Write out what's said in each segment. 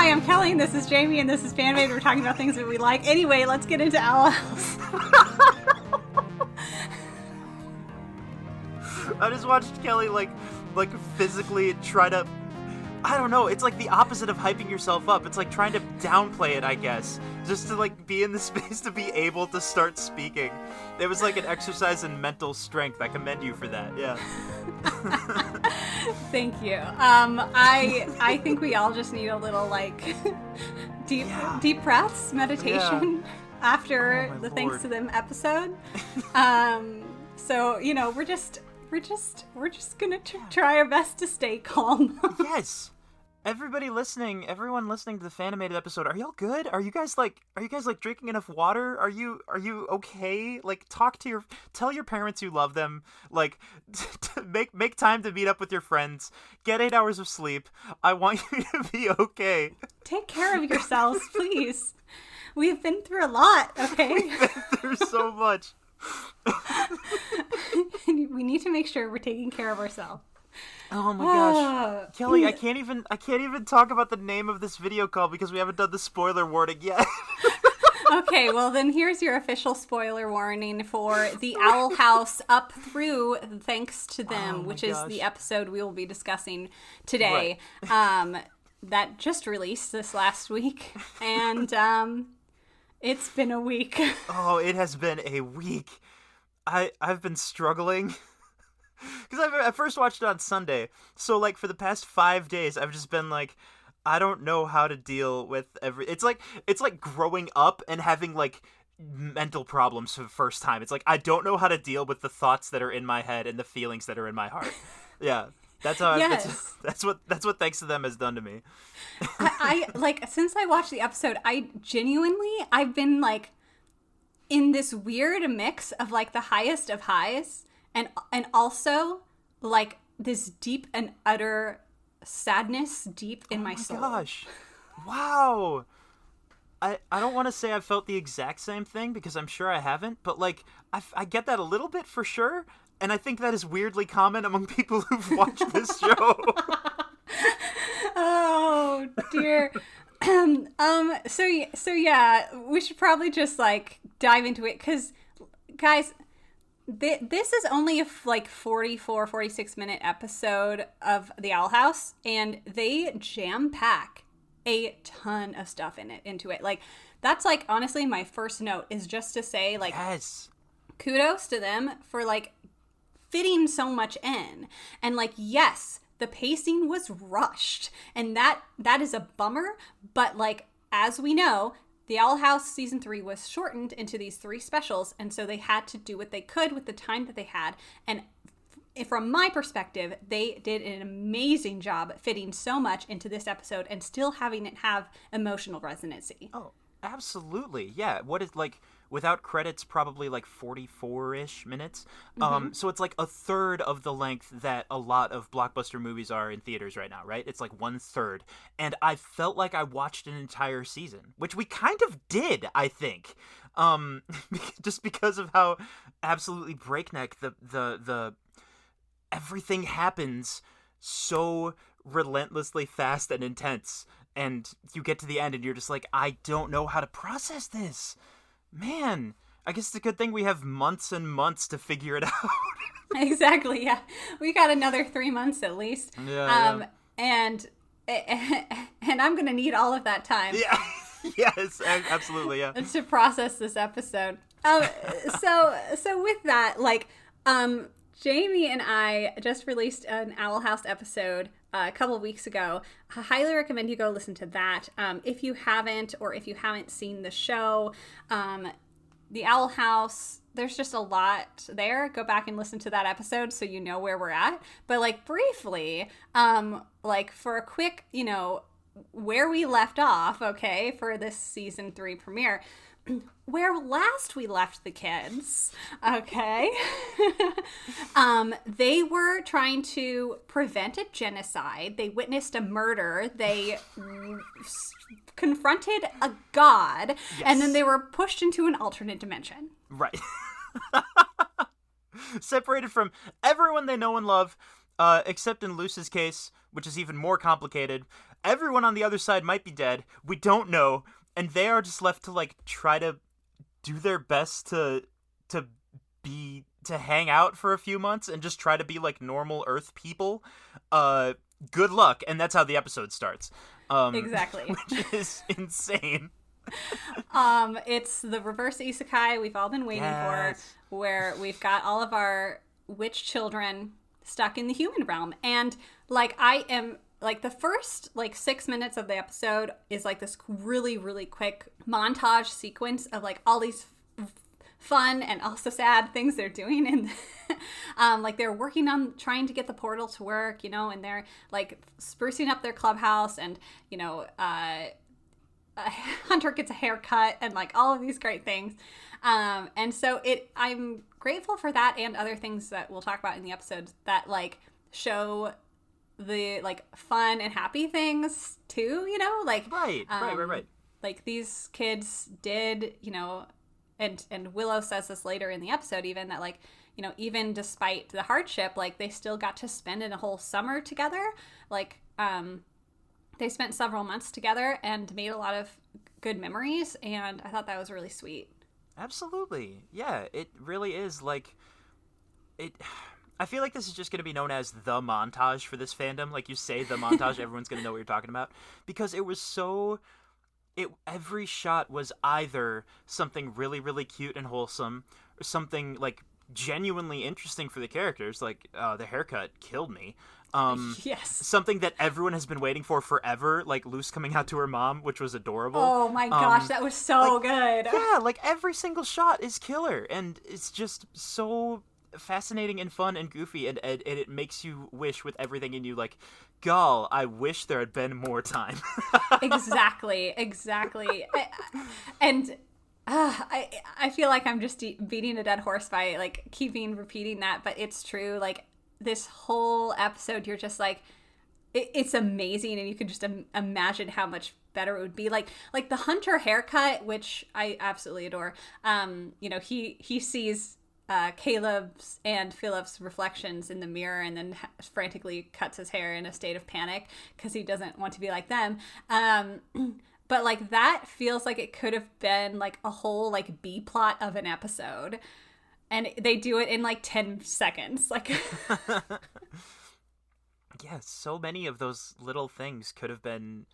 Hi, I'm Kelly, and this is Jamie, and this is Fanmade. We're talking about things that we like. Anyway, let's get into Owl House. I just watched Kelly, like physically try to... I don't know, it's like the opposite of hyping yourself up. It's like trying to downplay it, I guess. Just to, like, be in the space to be able to start speaking. It was like an exercise in mental strength. I commend you for that, yeah. Thank you. I think we all just need a little, like, deep breaths, meditation after the Lord. Thanks to Them episode. So, you know, we're just gonna try our best to stay calm. Yes. Everyone listening to the Fanimated episode, are y'all good? Are you guys drinking enough water? Are you okay? Like, tell your parents you love them. Like, make time to meet up with your friends. Get 8 hours of sleep. I want you to be okay. Take care of yourselves, please. We've been through a lot, okay? We've been through so much. We need to make sure we're taking care of ourselves. Oh my gosh. Kelly, I can't even talk about the name of this video call because we haven't done the spoiler warning yet. Okay, well then here's your official spoiler warning for the Owl House up through Thanks to Them, which is the episode we will be discussing today. Right. That just released this last week, and it's been a week. Oh, it has been a week. I've been struggling. Because I first watched it on Sunday, so, like, for the past 5 days, I've just been like, I don't know how to deal with It's like growing up and having, like, mental problems for the first time. It's like, I don't know how to deal with the thoughts that are in my head and the feelings that are in my heart. Yeah, that's how. Yes. That's what Thanks to Them has done to me. I like, since I watched the episode, I've been, like, in this weird mix of, like, the highest of highs. And also, like, this deep and utter sadness deep in my soul. Oh my gosh. Wow. I don't want to say I've felt the exact same thing because I'm sure I haven't, but, like, I get that a little bit for sure, and I think that is weirdly common among people who've watched this show. Oh, dear. So yeah, we should probably just, like, dive into it, because, guys... This is only a 46 minute episode of The Owl House, and they jam pack a ton of stuff into it. Like, that's, like, honestly my first note is just to say, like, yes, kudos to them for, like, fitting so much in. And, like, yes, the pacing was rushed, and that is a bummer, but, like, as we know, The Owl House Season 3 was shortened into these 3 specials, and so they had to do what they could with the time that they had. And from my perspective, they did an amazing job fitting so much into this episode and still having it have emotional resonancy. Oh, absolutely. Yeah. What is, like, without credits, probably, like, 44-ish minutes. Mm-hmm. So it's, like, a third of the length that a lot of blockbuster movies are in theaters right now, right? It's, like, 1/3. And I felt like I watched an entire season, which we kind of did, I think. Just because of how absolutely breakneck the everything happens so relentlessly fast and intense. And you get to the end and you're just like, I don't know how to process this. Man, I guess it's a good thing we have months and months to figure it out. Exactly, yeah. We got another 3 months at least. Yeah. And I'm going to need all of that time. Yeah. Yes, absolutely, yeah. To process this episode. So with that, like, Jamie and I just released an Owl House episode a couple of weeks ago. I highly recommend you go listen to that. If you haven't, or if you haven't seen the show, The Owl House, there's just a lot there. Go back and listen to that episode so you know where we're at. But, like, briefly, like, for a quick, you know, where we left off, okay, for this season 3 premiere, where last we left the kids, okay, they were trying to prevent a genocide. They witnessed a murder. They confronted a god, yes. And then they were pushed into an alternate dimension. Right. Separated from everyone they know and love, except in Luce's case, which is even more complicated. Everyone on the other side might be dead. We don't know. And they are just left to, like, try to do their best to hang out for a few months and just try to be, like, normal Earth people. Good luck. And that's how the episode starts. Exactly. Which is insane. It's the reverse isekai we've all been waiting for, where we've got all of our witch children stuck in the human realm. And, like, I am... Like, the first, like, 6 minutes of the episode is, like, this really, really quick montage sequence of, like, all these fun and also sad things they're doing. And, like, they're working on trying to get the portal to work, you know, and they're, like, sprucing up their clubhouse and, you know, Hunter gets a haircut and, like, all of these great things. And so I'm grateful for that and other things that we'll talk about in the episodes that, like, show the, like, fun and happy things too, you know, like right. Like, these kids did, you know, and Willow says this later in the episode even, that, like, you know, even despite the hardship, like, they still got to spend a whole summer together. Like, they spent several months together and made a lot of good memories, and I thought that was really sweet. Absolutely. Yeah, it really is, like, I feel like this is just going to be known as the montage for this fandom. Like, you say the montage, everyone's going to know what you're talking about. Because it was so... every shot was either something really, really cute and wholesome, or something, like, genuinely interesting for the characters. Like, the haircut killed me. Yes. Something that everyone has been waiting for forever, like Luce coming out to her mom, which was adorable. Oh my gosh, that was so, like, good. Yeah, like, every single shot is killer. And it's just so... fascinating and fun and goofy, and it makes you wish with everything in you, like, gall, I wish there had been more time. Exactly. I feel like I'm just beating a dead horse by, like, keeping repeating that, but it's true. Like, this whole episode, you're just like, it's amazing, and you can just imagine how much better it would be. Like the Hunter haircut, which I absolutely adore. You know, he sees Caleb's and Philip's reflections in the mirror and then frantically cuts his hair in a state of panic because he doesn't want to be like them. But, like, that feels like it could have been, like, a whole, like, B plot of an episode. And they do it in, like, 10 seconds. Like, yeah, so many of those little things could have been...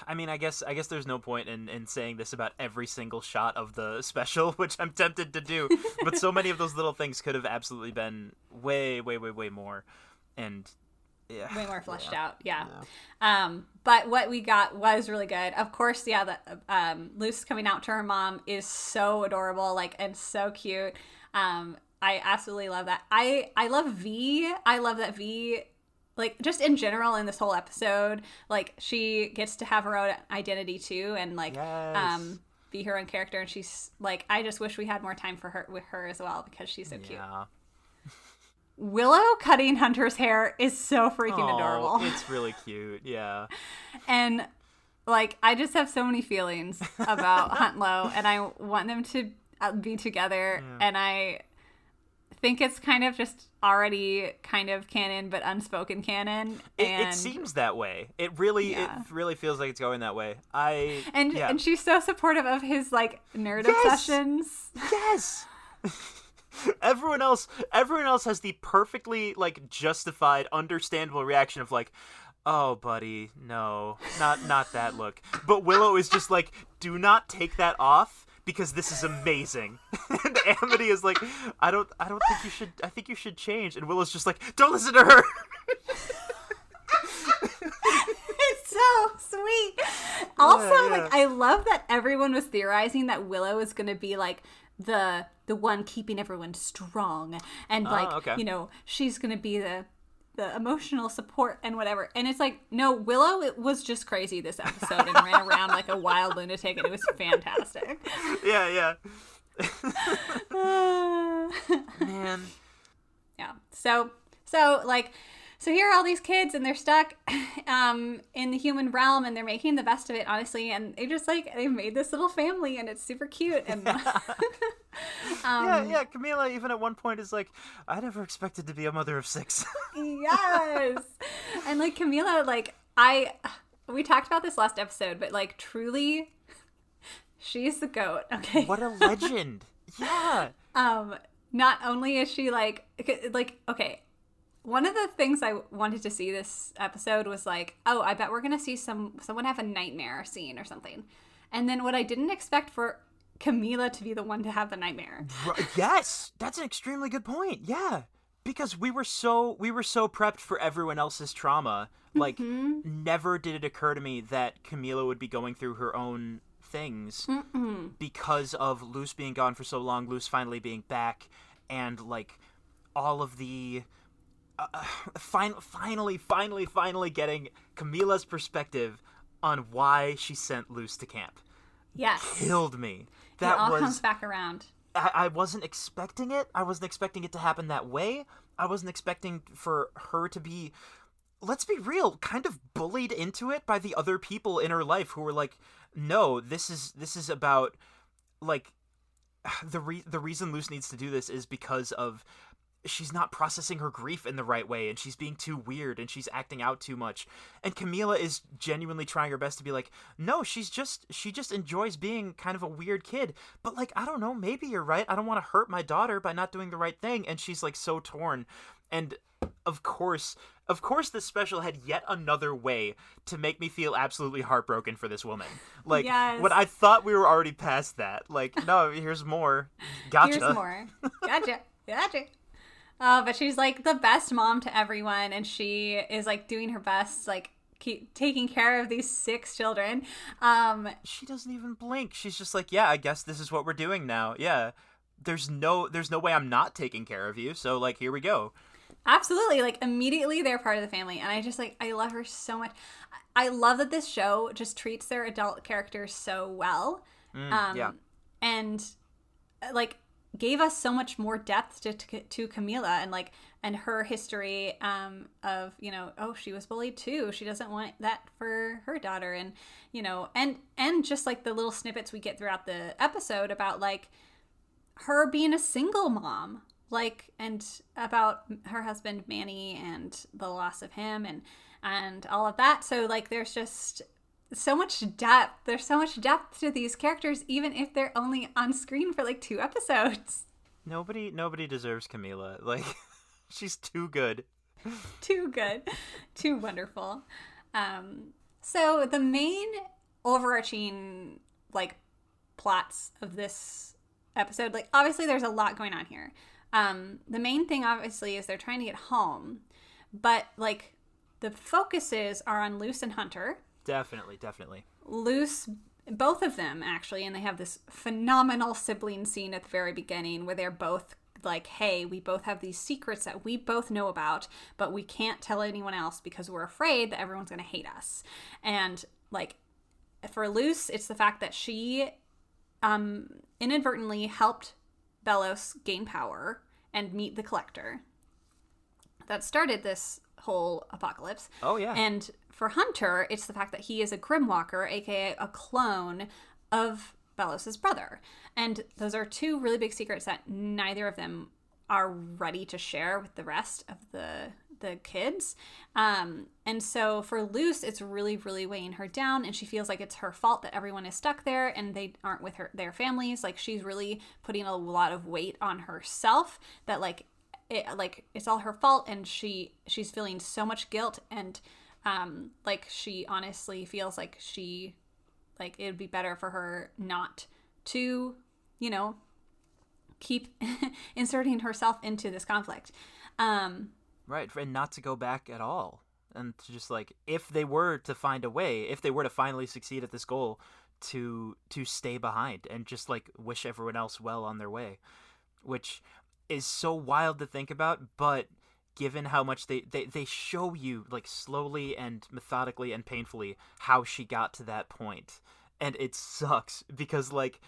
I mean, I guess there's no point in saying this about every single shot of the special, which I'm tempted to do. But so many of those little things could have absolutely been way, way, way, way more. And, yeah. Way more fleshed out, yeah. But what we got was really good. Of course, yeah, the Luce coming out to her mom is so adorable, like, and so cute. I absolutely love that. I love V. I love that V... Like, just in general in this whole episode, like, she gets to have her own identity too, and, like, yes. Be her own character. And she's like, I just wish we had more time with her as well, because she's so cute. Willow cutting Hunter's hair is so freaking adorable. It's really cute, yeah. And, like, I just have so many feelings about Huntlow, and I want them to be together, and I think it's kind of just already kind of canon, but unspoken canon. And it seems that way. It really feels like it's going that way. And she's so supportive of his, like, nerd obsessions. Yes. Everyone else has the perfectly, like, justified, understandable reaction of, like, oh, buddy, no, not that look. But Willow is just like, do not take that off, because this is amazing. And Amity is like, I don't think you should. I think you should change. And Willow's just like, don't listen to her. It's so sweet. Also, like, I love that everyone was theorizing that Willow is going to be, like, the one keeping everyone strong, and, like, you know, she's going to be the emotional support and whatever. And it's like, no, Willow, it was just crazy this episode and ran around like a wild lunatic, and it was fantastic. Yeah. Man. Yeah. So here are all these kids, and they're stuck in the human realm, and they're making the best of it, honestly. And they just, like, they made this little family, and it's super cute. And yeah. Camila even at one point is like, I never expected to be a mother of 6. Yes. And, like, Camila, like, we talked about this last episode, but like truly, she's the GOAT. Okay. What a legend. Yeah. Not only is she like okay. One of the things I wanted to see this episode was like, oh, I bet we're gonna see someone have a nightmare scene or something, and then what I didn't expect for Camila to be the one to have the nightmare. Yes, that's an extremely good point. Yeah, because we were so prepped for everyone else's trauma. Like, never did it occur to me that Camila would be going through her own things because of Luce being gone for so long, Luce finally being back, and like all of the finally getting Camila's perspective on why she sent Luce to camp. Yes, killed me. That all comes back around. I wasn't expecting it. I wasn't expecting it to happen that way. I wasn't expecting for her to be, let's be real, kind of bullied into it by the other people in her life who were like, no, this is about, like, the reason Luce needs to do this is because of she's not processing her grief in the right way, and she's being too weird, and she's acting out too much. And Camila is genuinely trying her best to be like, no, she just enjoys being kind of a weird kid. But like, I don't know, maybe you're right. I don't want to hurt my daughter by not doing the right thing. And she's like so torn. And of course this special had yet another way to make me feel absolutely heartbroken for this woman. Like, yes. When I thought we were already past that. Like, no, here's more. Gotcha. Here's more. Gotcha. But she's like the best mom to everyone, and she is like doing her best, like keep taking care of these 6 children. She doesn't even blink. She's just like, yeah, I guess this is what we're doing now. Yeah, there's no way I'm not taking care of you. So like, here we go. Absolutely. Like, immediately they're part of the family, and I just like, I love her so much. I love that this show just treats their adult characters so well. Yeah. And like gave us so much more depth to Camila and her history of, you know, oh, she was bullied too. She doesn't want that for her daughter. And, you know, and just like the little snippets we get throughout the episode about like her being a single mom, like, and about her husband Manny and the loss of him and all of that. So like, there's just so much depth. There's so much depth to these characters, even if they're only on screen for like 2 episodes. Nobody deserves Camila. Like, she's too good. Too good. Too wonderful. So the main overarching like plots of this episode, like obviously there's a lot going on here. The main thing obviously is they're trying to get home, but like the focuses are on Luce and Hunter. Definitely. Luce, both of them actually, and they have this phenomenal sibling scene at the very beginning where they're both like, hey, we both have these secrets that we both know about, but we can't tell anyone else because we're afraid that everyone's going to hate us. And like, for Luce, it's the fact that she inadvertently helped Belos gain power and meet the Collector that started this whole apocalypse. Oh, yeah. And for Hunter, it's the fact that he is a Grimwalker, aka a clone of Belos's brother. And those are 2 really big secrets that neither of them are ready to share with the rest of the kids. And so for Luce, it's really, really weighing her down, and she feels like it's her fault that everyone is stuck there and they aren't with their families. Like, she's really putting a lot of weight on herself that it's all her fault, and she's feeling so much guilt, and like she honestly feels like it would be better for her not to, you know, keep inserting herself into this conflict. Right, and not to go back at all, and to just like, if they were to find a way, if they were to finally succeed at this goal, to stay behind and just like wish everyone else well on their way, which is so wild to think about, but given how much they show you like slowly and methodically and painfully how she got to that point, and it sucks because like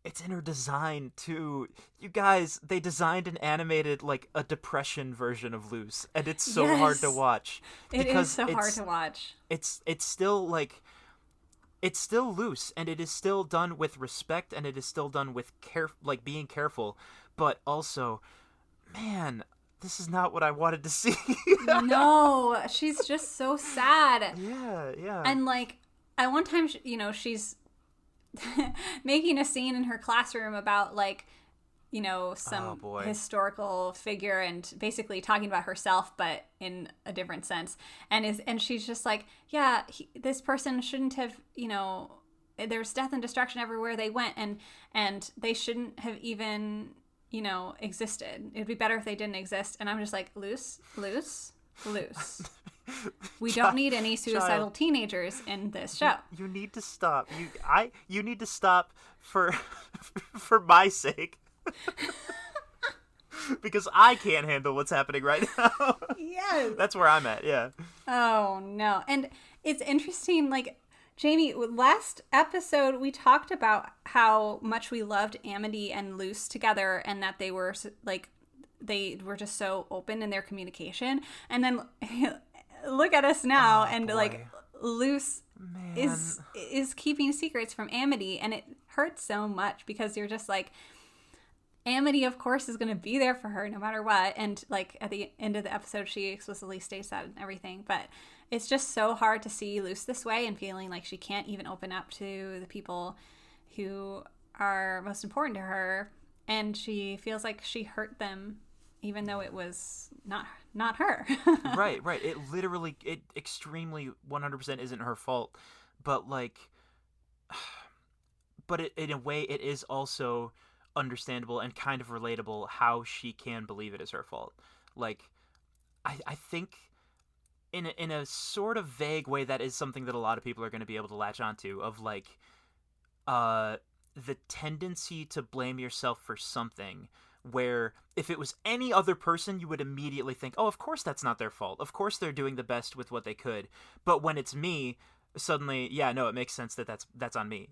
it's in her design too. You guys, they designed and animated like a depression version of Luce, and it's so hard to watch. It is so hard to watch. It's still like, it's still Luce, and it is still done with respect, and it is still done with being careful, but also, man, this is not what I wanted to see. No, she's just so sad. Yeah. And like at one time, she's making a scene in her classroom about like, some historical figure and basically talking about herself, but in a different sense. And she's just like, yeah, this person shouldn't have, there's death and destruction everywhere they went, and they shouldn't have even, existed. It'd be better if they didn't exist. And I'm just like, loose. We don't need any suicidal teenagers in this show. You need to stop. You need to stop for for my sake. Because I can't handle what's happening right now. Yes. That's where I'm at, yeah. Oh, no. And it's interesting, like, Jamie, last episode we talked about how much we loved Amity and Luce together, and that they were, like, they were just so open in their communication. And then look at us now, and, boy. Like, Luce is keeping secrets from Amity, and it hurts so much because you're just like, Amity, of course, is going to be there for her no matter what. And, like, at the end of the episode, she explicitly states that and everything. But it's just so hard to see Luce this way and feeling like she can't even open up to the people who are most important to her. And she feels like she hurt them, even though it was not her. Right. It extremely 100% isn't her fault. But, like, in a way, it is also understandable and kind of relatable how she can believe it is her fault. Like, I think in a sort of vague way that is something that a lot of people are going to be able to latch onto, of like the tendency to blame yourself for something where if it was any other person you would immediately think, oh, of course that's not their fault, of course they're doing the best with what they could. But when it's me, suddenly, yeah, no, it makes sense that that's on me,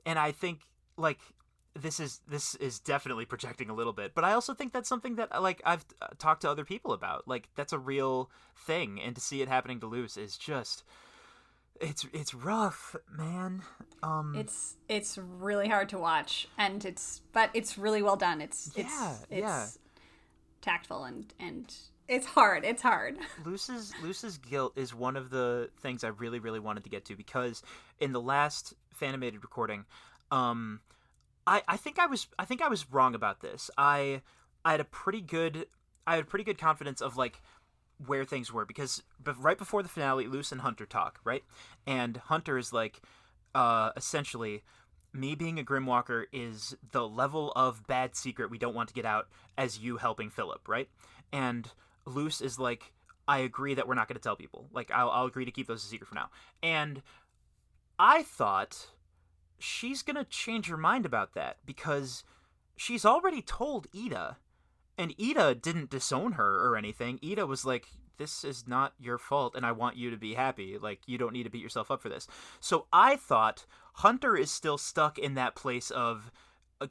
And I think, like, this is definitely projecting a little bit, but I also think that's something that, like, I've talked to other people about. Like, that's a real thing, and to see it happening to Luce is just, it's rough, man. It's really hard to watch, but it's really well done. It's tactful and it's hard. It's hard. Luce's guilt is one of the things I really, really wanted to get to, because in the last Fanimated recording, I think I was wrong about this. I had pretty good confidence of, like, where things were, because right before the finale, Luce and Hunter talk, right? And Hunter is like, essentially, me being a Grimwalker is the level of bad secret we don't want to get out as you helping Philip, right? And Luce is like, I agree that we're not going to tell people. Like, I'll agree to keep those a secret for now. And I thought she's going to change her mind about that, because she's already told Ida, and Ida didn't disown her or anything. Ida was like, this is not your fault, and I want you to be happy. Like, you don't need to beat yourself up for this. So I thought Hunter is still stuck in that place of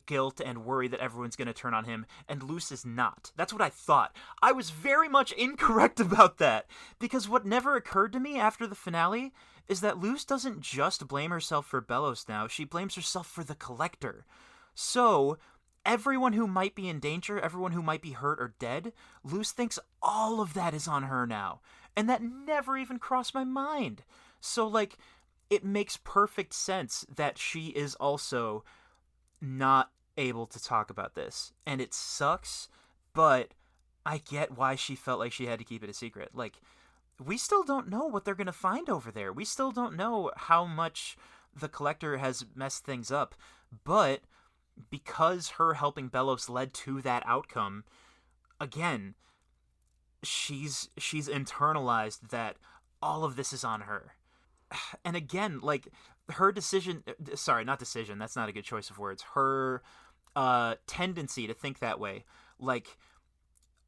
guilt and worry that everyone's going to turn on him, and Luce is not. That's what I thought. I was very much incorrect about that, because what never occurred to me after the finale is that Luce doesn't just blame herself for Bellows now, she blames herself for the Collector. So everyone who might be in danger, everyone who might be hurt or dead, Luce thinks all of that is on her now. And that never even crossed my mind. So, like, it makes perfect sense that she is also not able to talk about this. And it sucks, but I get why she felt like she had to keep it a secret. Like, we still don't know what they're going to find over there. We still don't know how much the Collector has messed things up. But because her helping Bellows led to that outcome, again, she's internalized that all of this is on her. And again, like, her decision, sorry, not decision, that's not a good choice of words, her tendency to think that way, like,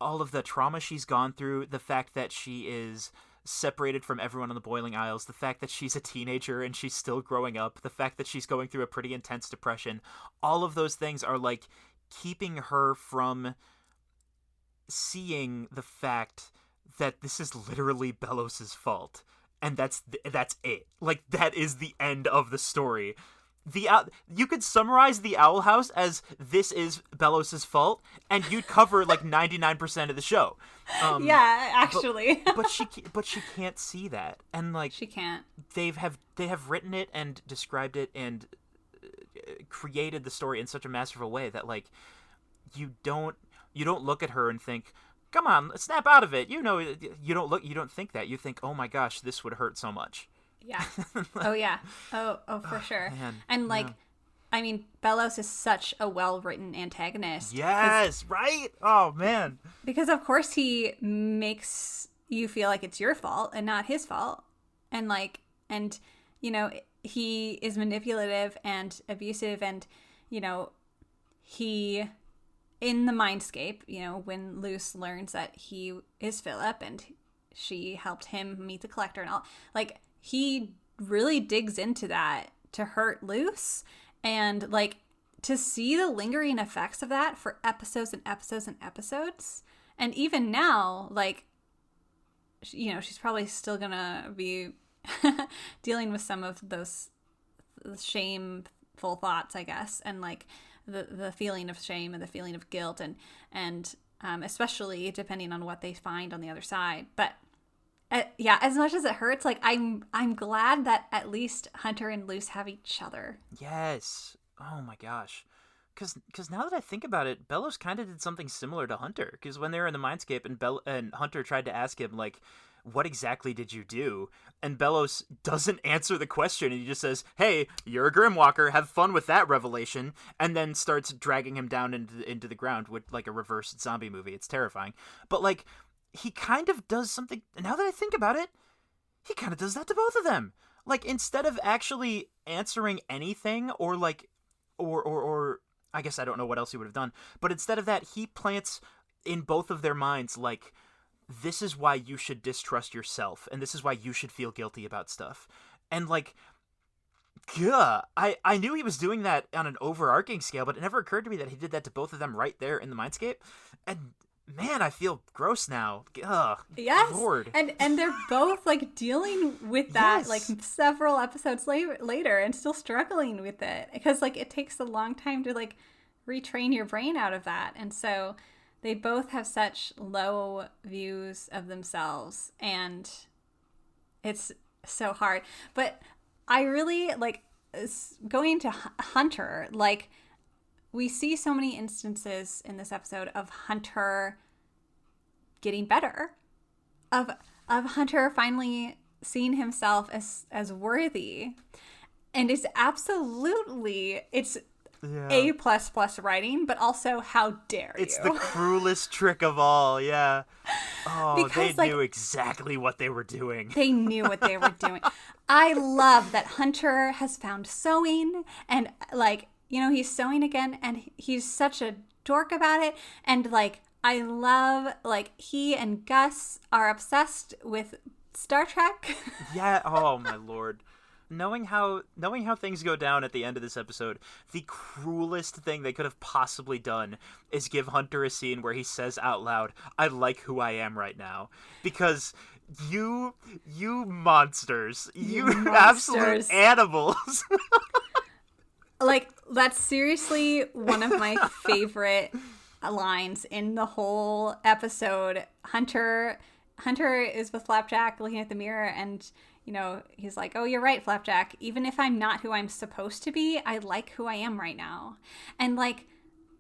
all of the trauma she's gone through, the fact that she is separated from everyone on the Boiling Isles, the fact that she's a teenager and she's still growing up, the fact that she's going through a pretty intense depression, all of those things are, like, keeping her from seeing the fact that this is literally Bellows' fault. And that's it. Like, that is the end of the story. you could summarize the Owl House as this is Belos's fault, and you'd cover like 99% of the show. Yeah, actually. but she can't see that, and like she can't. They have written it and described it and created the story in such a masterful way that like you don't look at her and think, come on, snap out of it. You don't think that. You think, oh my gosh, this would hurt so much. Yeah. Oh yeah. Oh for sure. Man. And like, yeah. I mean, Belos is such a well-written antagonist. Yes, right? Oh man. Because of course he makes you feel like it's your fault and not his fault. And like, and you know, he is manipulative and abusive, and you know, he in the mindscape, you know, when Luce learns that he is Philip and she helped him meet the collector and all, like, he really digs into that to hurt Luce, and like to see the lingering effects of that for episodes and episodes and episodes. And even now, like, you know, she's probably still gonna be dealing with some of those shameful thoughts, I guess, and like the feeling of shame and the feeling of guilt, and especially depending on what they find on the other side. But yeah, as much as it hurts, like I'm glad that at least Hunter and Luce have each other. Yes. Oh my gosh. Because now that I think about it, Belos kind of did something similar to Hunter. Because when they were in the Mindscape and Hunter tried to ask him, like, what exactly did you do? And Belos doesn't answer the question, and he just says, hey, you're a Grimwalker, have fun with that revelation, and then starts dragging him down into the ground with, like, a reverse zombie movie. It's terrifying. But, like, he kind of does something, now that I think about it, he kind of does that to both of them. Like, instead of actually answering anything, or, like, or I guess I don't know what else he would have done, but instead of that, he plants in both of their minds, like, this is why you should distrust yourself, and this is why you should feel guilty about stuff. And, like, yeah, I knew he was doing that on an overarching scale, but it never occurred to me that he did that to both of them right there in the Mindscape. And man, I feel gross now. Ugh, yes, Lord. And they're both like dealing with that, yes. like several episodes later, and still struggling with it, because like it takes a long time to like retrain your brain out of that. And so they both have such low views of themselves, and it's so hard. But I really like going to Hunter, like, we see so many instances in this episode of Hunter getting better, of Hunter finally seeing himself as worthy, and it's absolutely, it's A++ writing, but also how dare you? It's the cruelest trick of all, yeah. Oh, because, they knew exactly what they were doing. They knew what they were doing. I love that Hunter has found sewing, and like, you know, he's sewing again, and he's such a dork about it. And like, I love, like, he and Gus are obsessed with Star Trek. Yeah. Oh my Lord. Knowing how things go down at the end of this episode, the cruelest thing they could have possibly done is give Hunter a scene where he says out loud, I like who I am right now. Because you monsters, you absolute animals. Like, that's seriously one of my favorite lines in the whole episode. Hunter is with Flapjack looking at the mirror, and, you know, he's like, oh, you're right, Flapjack. Even if I'm not who I'm supposed to be, I like who I am right now. And, like,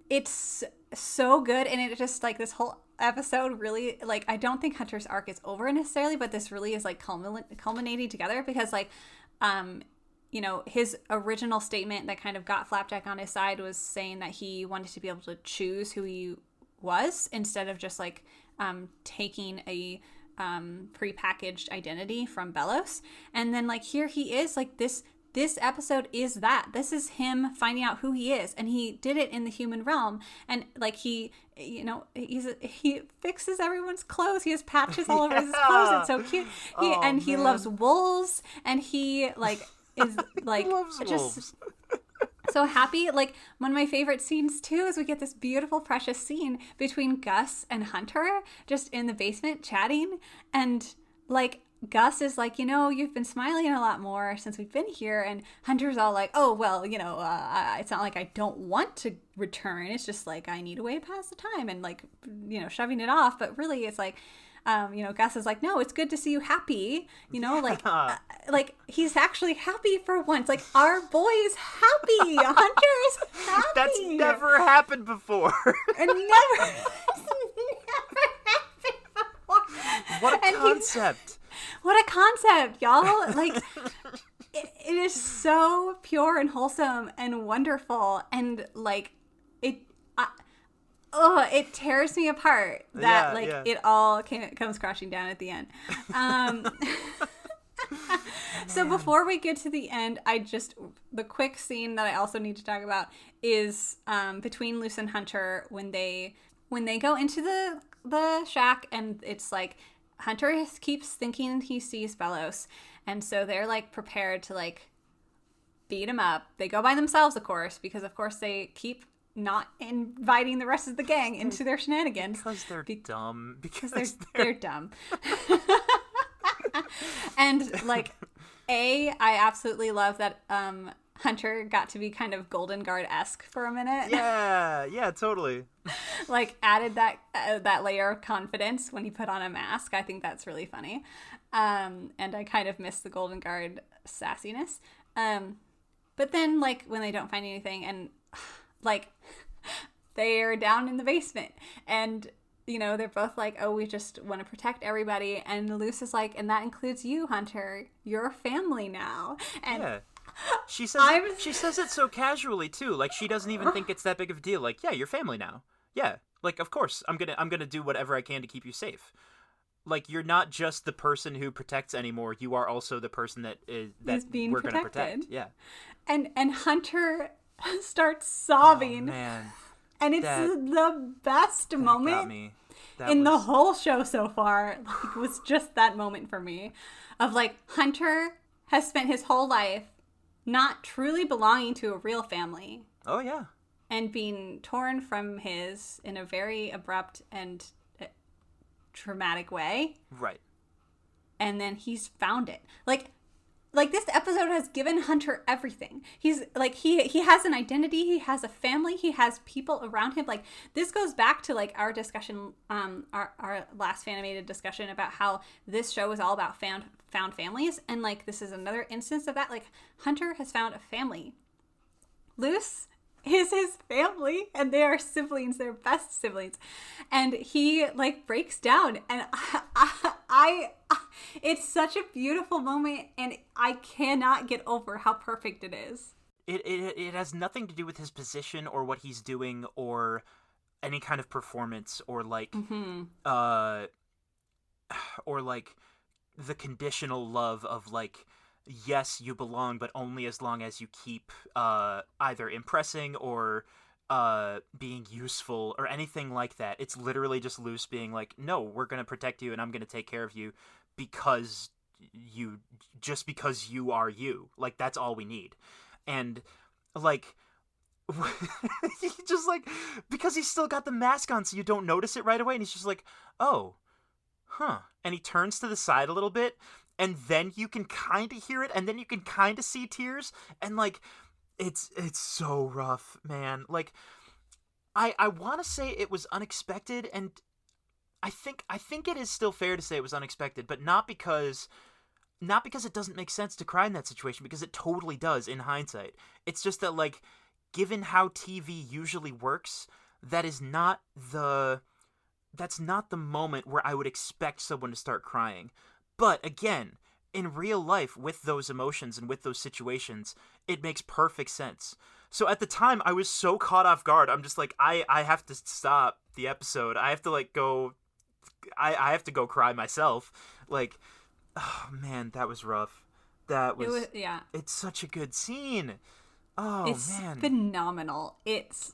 it's so good. And it just, like, this whole episode really, like, I don't think Hunter's arc is over necessarily, but this really is, like, culminating together, because, like, you know, his original statement that kind of got Flapjack on his side was saying that he wanted to be able to choose who he was, instead of just like taking a prepackaged identity from Belos. And then like here he is, like this episode is that. This is him finding out who he is, and he did it in the human realm. And like he, you know, he fixes everyone's clothes. He has patches all over his clothes. It's so cute. He loves wolves, and he like is like just so happy. Like, one of my favorite scenes too is we get this beautiful, precious scene between Gus and Hunter just in the basement chatting, and like Gus is like, you've been smiling a lot more since we've been here. And Hunter's all like, oh, well, it's not like I don't want to return. It's just like I need a way to pass the time and like, shoving it off. But really, it's like, Gus is like, no, it's good to see you happy. Like he's actually happy for once. Like our boy is happy. Hunter is happy. That's never happened before. It never happened before. What a concept. What a concept, y'all. Like, it is so pure and wholesome and wonderful. And, like, it tears me apart that, it all comes crashing down at the end. So before we get to the end, the quick scene that I also need to talk about is between Luce and Hunter when they go into the shack, and it's like, Hunter keeps thinking he sees Bellows, and so they're like prepared to like beat him up. They go by themselves, of course, because of course they keep not inviting the rest of the gang into their shenanigans because they're dumb. Because they're dumb. And like, I absolutely love that Hunter got to be kind of Golden Guard-esque for a minute. Yeah, totally. Like added that layer of confidence when he put on a mask. I think that's really funny. And I kind of miss the Golden Guard sassiness. But then like when they don't find anything and like they're down in the basement and they're both like, oh, we just want to protect everybody. And Luce is like, and that includes you, Hunter. You're family now. And yeah. She says it so casually too. Like she doesn't even think it's that big of a deal. Like, yeah, you're family now. Yeah. Like, of course, I'm gonna do whatever I can to keep you safe. Like, you're not just the person who protects anymore. You are also the person that being we're protected. Gonna protect. Yeah. And Hunter starts sobbing. Oh, man. And it's the best moment got me. The whole show so far. Like, was just that moment for me of like, Hunter has spent his whole life not truly belonging to a real family. Oh, yeah. And being torn from his in a very abrupt and traumatic way. Right. And then he's found it. Like this episode has given Hunter everything. He's like, he has an identity, he has a family, he has people around him. Like, this goes back to like our discussion, our last Fanimated discussion about how this show is all about found families. And like, this is another instance of that. Like, Hunter has found a family. Luce is his family, and they are siblings. They're best siblings. And he like breaks down, and I it's such a beautiful moment, and I cannot get over how perfect it is. It has nothing to do with his position or what he's doing or any kind of performance or like or like the conditional love of like, yes, you belong, but only as long as you keep either impressing or being useful or anything like that. It's literally just Luce being like, no, we're going to protect you and I'm going to take care of you because you are you. Like, that's all we need. And like, he just like, because he's still got the mask on so you don't notice it right away, and he's just like, oh, huh. And he turns to the side a little bit, and then you can kind of hear it, and then you can kind of see tears, and like, it's so rough, man. Like, I want to say it was unexpected, and I think it is still fair to say it was unexpected, but not because it doesn't make sense to cry in that situation, because it totally does in hindsight. It's just that, like, given how TV usually works, that's not the moment where I would expect someone to start crying. But again, in real life, with those emotions and with those situations, it makes perfect sense. So at the time, I was so caught off guard. I'm just like, I have to stop the episode. I have to like go. I have to go cry myself. Like, oh man, that was rough. It was yeah. It's such a good scene. Oh, it's man, phenomenal. It's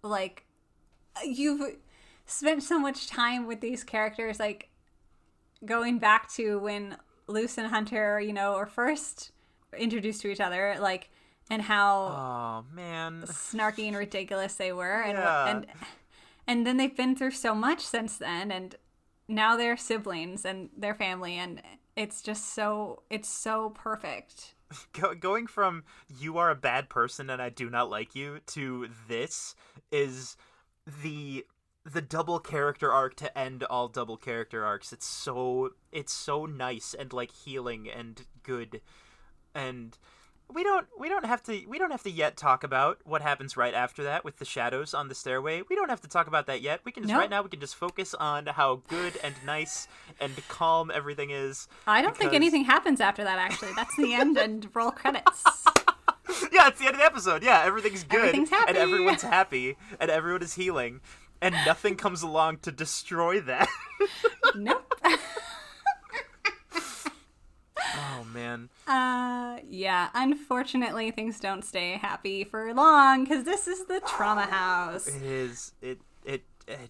like, you've spent so much time with these characters, like going back to when Luce and Hunter, are first introduced to each other, like, and how snarky and ridiculous they were, and then they've been through so much since then, and now they're siblings and they're family, and it's so perfect. Going from "you are a bad person and I do not like you" to this is the double character arc to end all double character arcs. It's so nice and like healing and good. And we don't have to yet talk about what happens right after that with the shadows on the stairway. We don't have to talk about that yet. We can just Nope. right now we can just focus on how good and nice and calm everything is. I don't think anything happens after that, actually. That's the end and roll credits. Yeah, it's the end of the episode. Yeah, everything's good. Everything's happy. And everyone's happy. And everyone is healing. And nothing comes along to destroy that. Nope. Oh, man. Yeah, unfortunately, things don't stay happy for long, because this is the trauma house. It is. It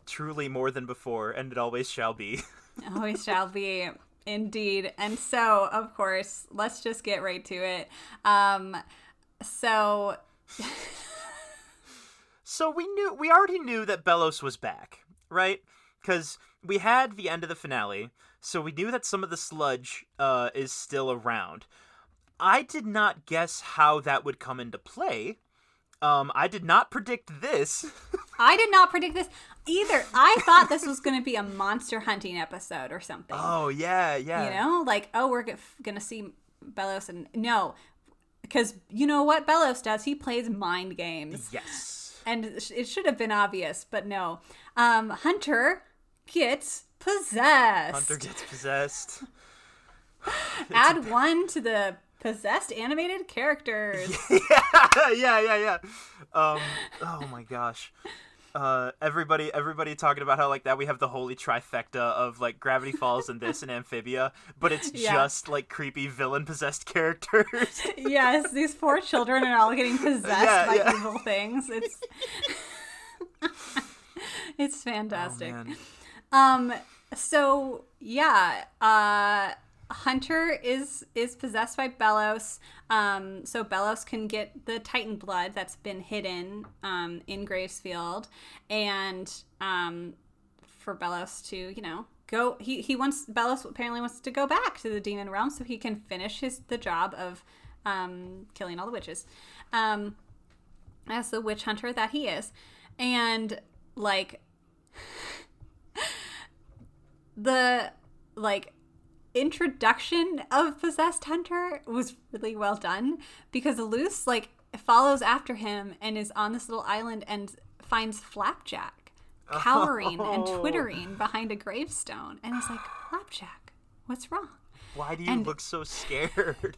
truly more than before, and it always shall be. Always shall be. Indeed. And so, of course, let's just get right to it. So we already knew that Bellows was back, right? Because we had the end of the finale, so we knew that some of the sludge is still around. I did not guess how that would come into play. I did not predict this. I did not predict this either. I thought this was going to be a monster hunting episode or something. Oh, yeah. You know, like, oh, we're going to see Bellows, and no, because you know what Bellows does? He plays mind games. Yes. And it should have been obvious, but no. Hunter gets possessed. Hunter gets possessed. Add one to the possessed animated characters. Yeah. Oh my gosh. Everybody talking about how like that we have the holy trifecta of like Gravity Falls and this and Amphibia, but it's just like creepy villain possessed characters. Yes, these poor children are all getting possessed by evil things. It's fantastic. Oh, man. So yeah, Hunter is possessed by Bellows, so Bellows can get the Titan blood that's been hidden in Gravesfield, and for Bellows to go. Bellows apparently wants to go back to the demon realm so he can finish the job of killing all the witches, as the witch hunter that he is, and like the introduction of possessed Hunter was really well done, because Luce follows after him and is on this little island and finds Flapjack cowering and twittering behind a gravestone, and he's like, Flapjack, what's wrong? Why do you look so scared?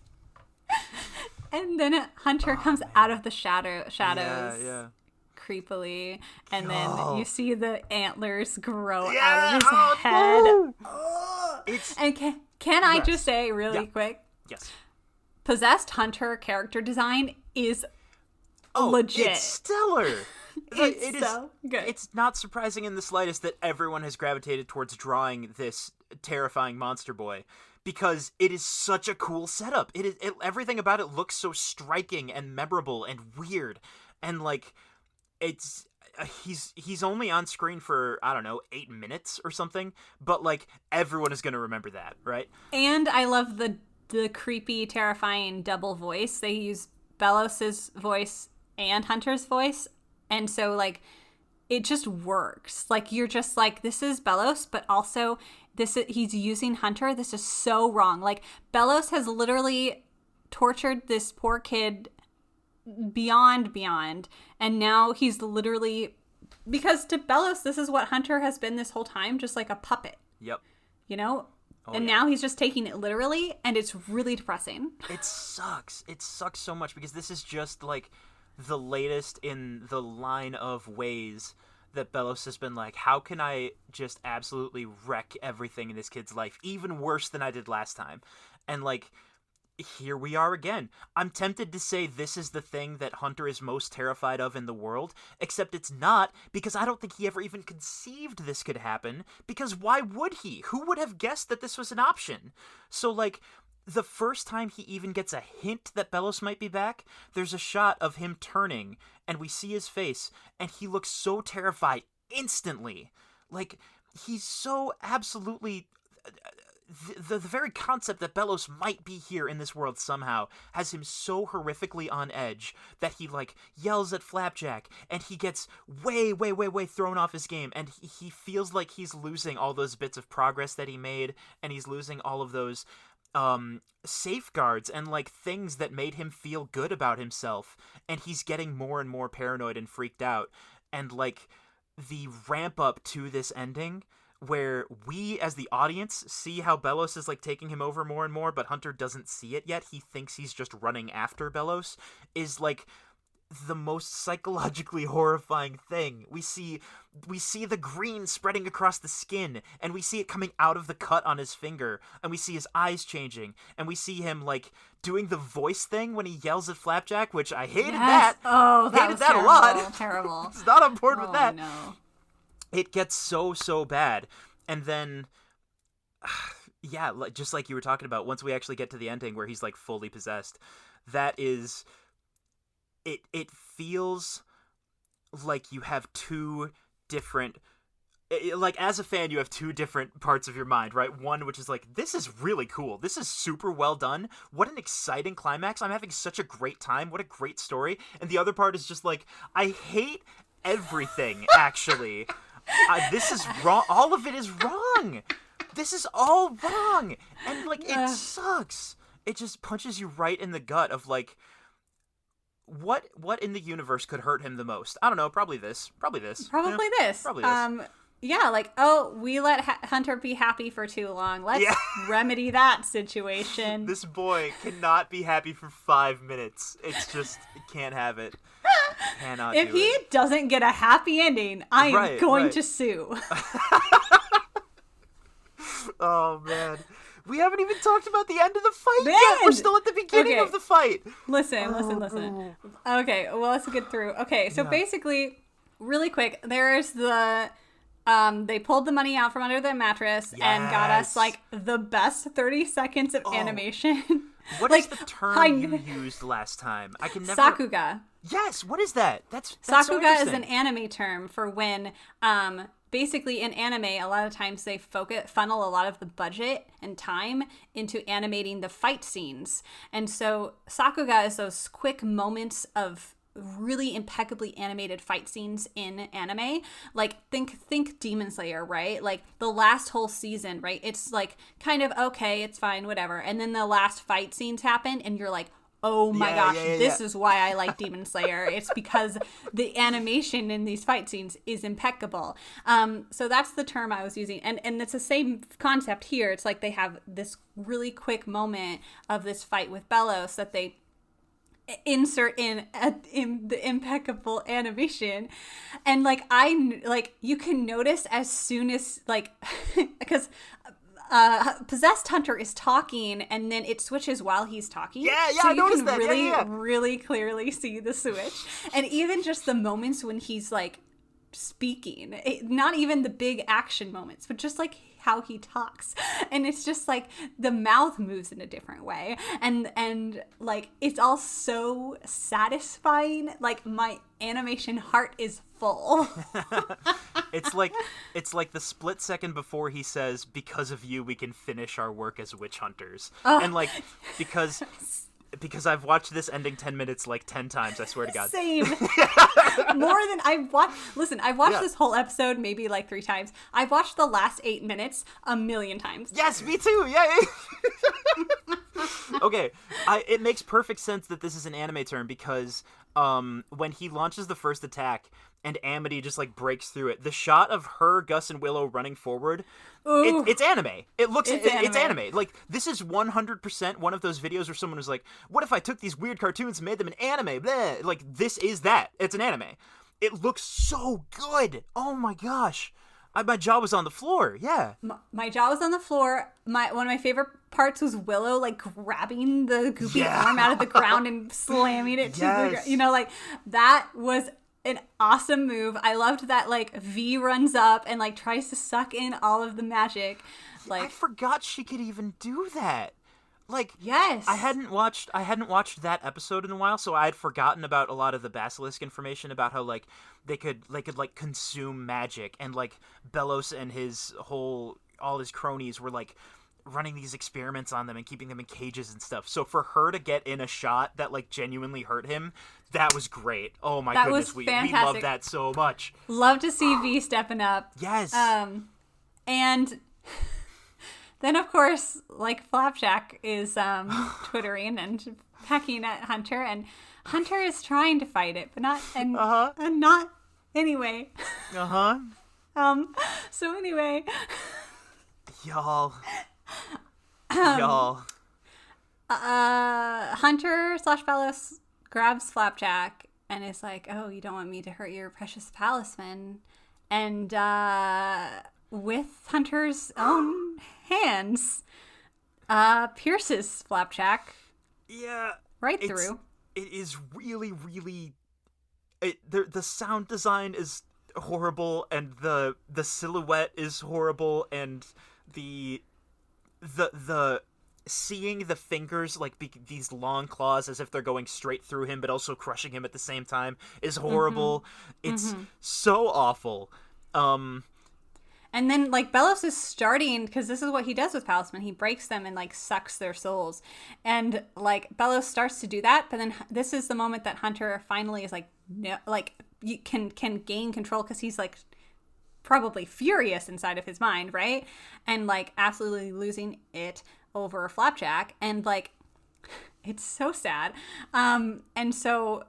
And then Hunter comes out of the shadows yeah. creepily, and then you see the antlers grow out of his head. And can I just say really quick? Yes. Possessed Hunter character design is legit. It's stellar. It's so good. It's not surprising in the slightest that everyone has gravitated towards drawing this terrifying monster boy, because it is such a cool setup. Everything about it looks so striking and memorable and weird, and like it's. He's only on screen for, I don't know, 8 minutes or something, but like everyone is going to remember that, right? And I love the creepy, terrifying double voice. They use Bellos's voice and Hunter's voice, and so like it just works. Like you're just like, this is Bellows, but also he's using Hunter. This is so wrong. Like Bellows has literally tortured this poor kid beyond, and now he's literally, because to Bellows this is what Hunter has been this whole time, just like a puppet. Yep. Now he's just taking it literally, and it's really depressing. It sucks so much, because this is just like the latest in the line of ways that Bellows has been like, how can I just absolutely wreck everything in this kid's life, even worse than I did last time? And like, here we are again. I'm tempted to say this is the thing that Hunter is most terrified of in the world, except it's not, because I don't think he ever even conceived this could happen, because why would he? Who would have guessed that this was an option? So, like, the first time he even gets a hint that Bellows might be back, there's a shot of him turning, and we see his face, and he looks so terrified instantly. Like, he's so absolutely the very concept that Bellows might be here in this world somehow has him so horrifically on edge that he, like, yells at Flapjack, and he gets way, way, way, way thrown off his game, and he feels like he's losing all those bits of progress that he made, and he's losing all of those safeguards and, like, things that made him feel good about himself, and he's getting more and more paranoid and freaked out. And, like, the ramp up to this ending, where we as the audience see how Bellows is, like, taking him over more and more, but Hunter doesn't see it yet. He thinks he's just running after Bellows, is, like, the most psychologically horrifying thing. We see the green spreading across the skin, and we see it coming out of the cut on his finger, and we see his eyes changing, and we see him, like, doing the voice thing when he yells at Flapjack, which I hated that. Oh, that hated was that terrible, a lot. terrible. It's not on board with that. No. It gets so bad. And then, yeah, just like you were talking about, once we actually get to the ending where he's, like, fully possessed, that is, it feels like you have two different, like, as a fan, you have two different parts of your mind, right? One, which is like, this is really cool. This is super well done. What an exciting climax. I'm having such a great time. What a great story. And the other part is just like, I hate everything, actually. This is wrong. All of it is wrong. This is all wrong. And, like, it sucks. It just punches you right in the gut of, like, what in the universe could hurt him the most? I don't know. Probably this. Probably this. Yeah, like, oh, we let Hunter be happy for too long. Let's remedy that situation. This boy cannot be happy for 5 minutes. It's just, it can't have it. Cannot if do he it. doesn't get a happy ending, I am going to sue. Oh, man. We haven't even talked about the end of the fight yet. We're still at the beginning of the fight. Listen. Okay, well, let's get through. Okay, so basically, really quick, there's the... they pulled the money out from under the mattress and got us, like, the best 30 seconds of animation. What like, is the term you used last time? I can never... Sakuga. Yes, what is that? That's Sakuga so is an anime term for when, basically in anime, a lot of times they funnel a lot of the budget and time into animating the fight scenes. And so Sakuga is those quick moments of really impeccably animated fight scenes in anime. Like, think Demon Slayer, right? Like, the last whole season, right? It's like kind of okay, it's fine, whatever. And then the last fight scenes happen and you're like, oh my gosh, this is why I like Demon Slayer. It's because the animation in these fight scenes is impeccable. So that's the term I was using. And it's the same concept here. It's like they have this really quick moment of this fight with Bellows that they insert in the impeccable animation, and like you can notice as soon as, like, because possessed Hunter is talking and then it switches while he's talking. So I noticed that. Really, really clearly see the switch, and even just the moments when he's, like, speaking, not even the big action moments, but just like how he talks, and it's just like the mouth moves in a different way, and like it's all so satisfying. Like, my animation heart is full. It's like the split second before he says, "Because of you, we can finish our work as witch hunters," and like because I've watched this ending 10 minutes like 10 times, I swear to God. Same. More than I've watched. Listen, I've watched this whole episode maybe like 3 times. I've watched the last 8 minutes 1,000,000 times. Yes, me too. Yeah. Okay, it makes perfect sense that this is an anime term because when he launches the first attack and Amity just, like, breaks through it, the shot of her, Gus, and Willow running forward, it's anime. It's anime. Like, this is 100% one of those videos where someone was like, what if I took these weird cartoons and made them an anime? Blah. Like, this is that. It's an anime. It looks so good. Oh my gosh. My jaw was on the floor. Yeah. My jaw was on the floor. One of my favorite parts was Willow, like, grabbing the goopy arm out of the ground and slamming it to the ground. You know, like, that was an awesome move. I loved that, like, V runs up and, like, tries to suck in all of the magic. Like, I forgot she could even do that. Like, yes, I hadn't watched that episode in a while, so I had forgotten about a lot of the Basilisk information about how, like, they could like consume magic, and, like, Bellows and all his cronies were, like, running these experiments on them and keeping them in cages and stuff. So for her to get in a shot that like genuinely hurt him, that was great. Oh my That goodness, was we love fantastic. that so much. Love to see V stepping up. Yes. And then of course, like Flapjack is twittering and pecking at Hunter, and Hunter is trying to fight it, but not and not anyway. So anyway, Y'all. Hunter/Bellows grabs Flapjack and is like, "Oh, you don't want me to hurt your precious talisman," and with Hunter's own hands, pierces Flapjack. Yeah. Right through. It is really, really. The sound design is horrible, and the silhouette is horrible, and the seeing the fingers like these long claws as if they're going straight through him but also crushing him at the same time is horrible. It's so awful. And then, like, Bellows is starting, because this is what he does with Talisman. He breaks them and, like, sucks their souls. And, like, Bellows starts to do that, but then this is the moment that Hunter finally is, like, no, like, you can gain control, because he's, like, probably furious inside of his mind, right? And, like, absolutely losing it over Flapjack. And, like, it's so sad. And so,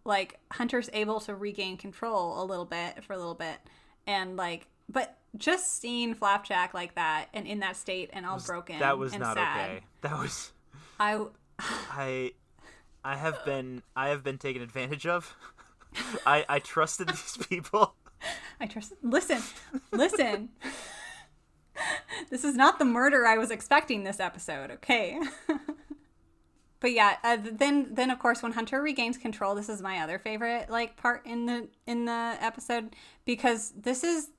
like, Hunter's able to regain control for a little bit. And, like, but just seeing Flapjack like that and in that state and all broken, that was and not sad, okay. That was I have been taken advantage of. I trusted these people. Listen. This is not the murder I was expecting this episode, okay? But yeah, then of course when Hunter regains control, this is my other favorite like part in the episode, because this is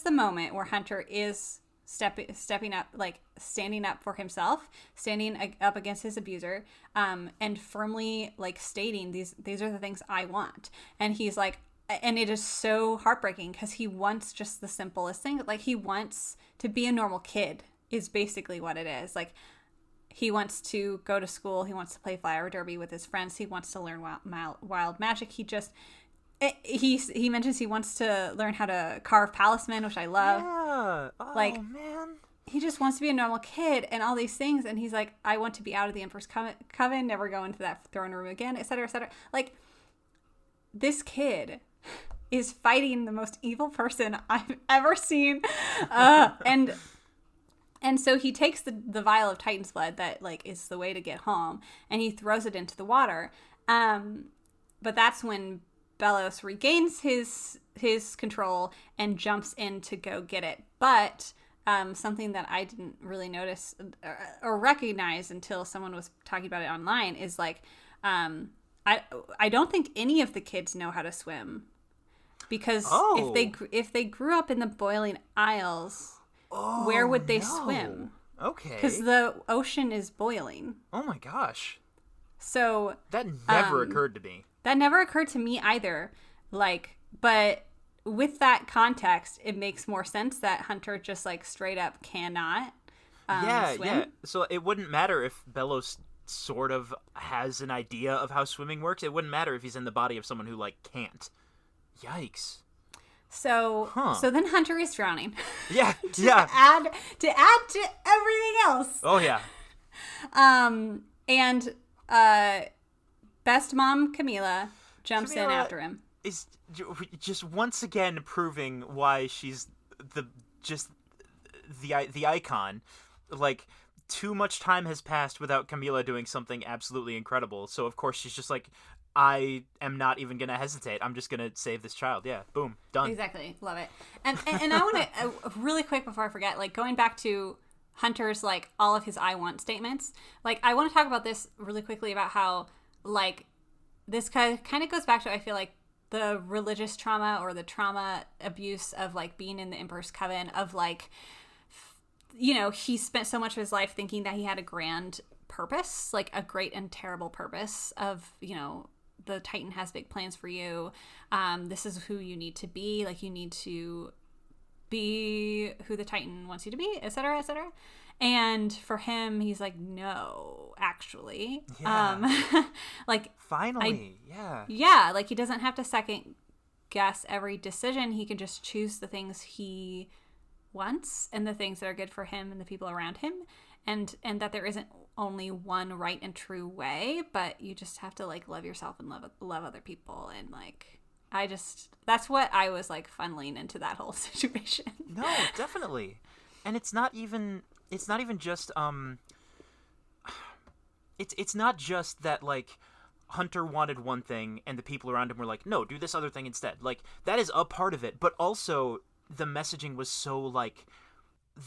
the moment where Hunter is stepping up, like standing up for himself, standing up against his abuser, and firmly like stating these are the things I want. And he's like, and it is so heartbreaking because he wants just the simplest thing, like he wants to be a normal kid is basically what it is. Like, he wants to go to school. He wants to play fire derby with his friends. He wants to learn wild magic. He mentions he wants to learn how to carve talisman, which I love. Yeah. Oh, like, man. He just wants to be a normal kid and all these things. And he's like, I want to be out of the Emperor's Coven, never go into that throne room again, etc., etc. Like, this kid is fighting the most evil person I've ever seen. And so he takes the vial of Titan's blood that, like, is the way to get home, and he throws it into the water. But that's when Bellows regains his control and jumps in to go get it. But something that I didn't really notice or recognize until someone was talking about it online is, like, I don't think any of the kids know how to swim. Because if they grew up in the boiling isles... where would they swim? Okay. Because the ocean is boiling. Oh my gosh. So... that never occurred to me. That never occurred to me either. Like, but with that context, it makes more sense that Hunter just, like, straight up cannot swim. Yeah. So it wouldn't matter if Bellows sort of has an idea of how swimming works. It wouldn't matter if he's in the body of someone who, like, can't. Yikes. So then Hunter is drowning. Yeah, to add to everything else. Oh yeah. And best mom Camila jumps in after him. Is just once again proving why she's the icon. Like, too much time has passed without Camila doing something absolutely incredible. So of course she's just like, I am not even going to hesitate. I'm just going to save this child. Yeah, boom, done. Exactly. Love it. And I want to, really quick before I forget, like, going back to Hunter's, like, all of his I want statements, like, I want to talk about this really quickly about how, like, this kind of goes back to, I feel like, the religious trauma or the trauma abuse of, like, being in the Emperor's Coven, of, like, you know, he spent so much of his life thinking that he had a grand purpose, like a great and terrible purpose of, you know, the Titan has big plans for you. This is who you need to be. Like, you need to be who the Titan wants you to be, etc., etc. And for him, he's like, no, actually. Yeah. Like, Finally, yeah. Yeah, like he doesn't have to second guess every decision. He can just choose the things he wants and the things that are good for him and the people around him. And that there isn't only one right and true way, but you just have to like love yourself and love other people. And like, that's what I was like funneling into that whole situation. No, definitely. And it's not even just it's not just that like Hunter wanted one thing and the people around him were like, no, do this other thing instead. Like, that is a part of it, but also the messaging was so like,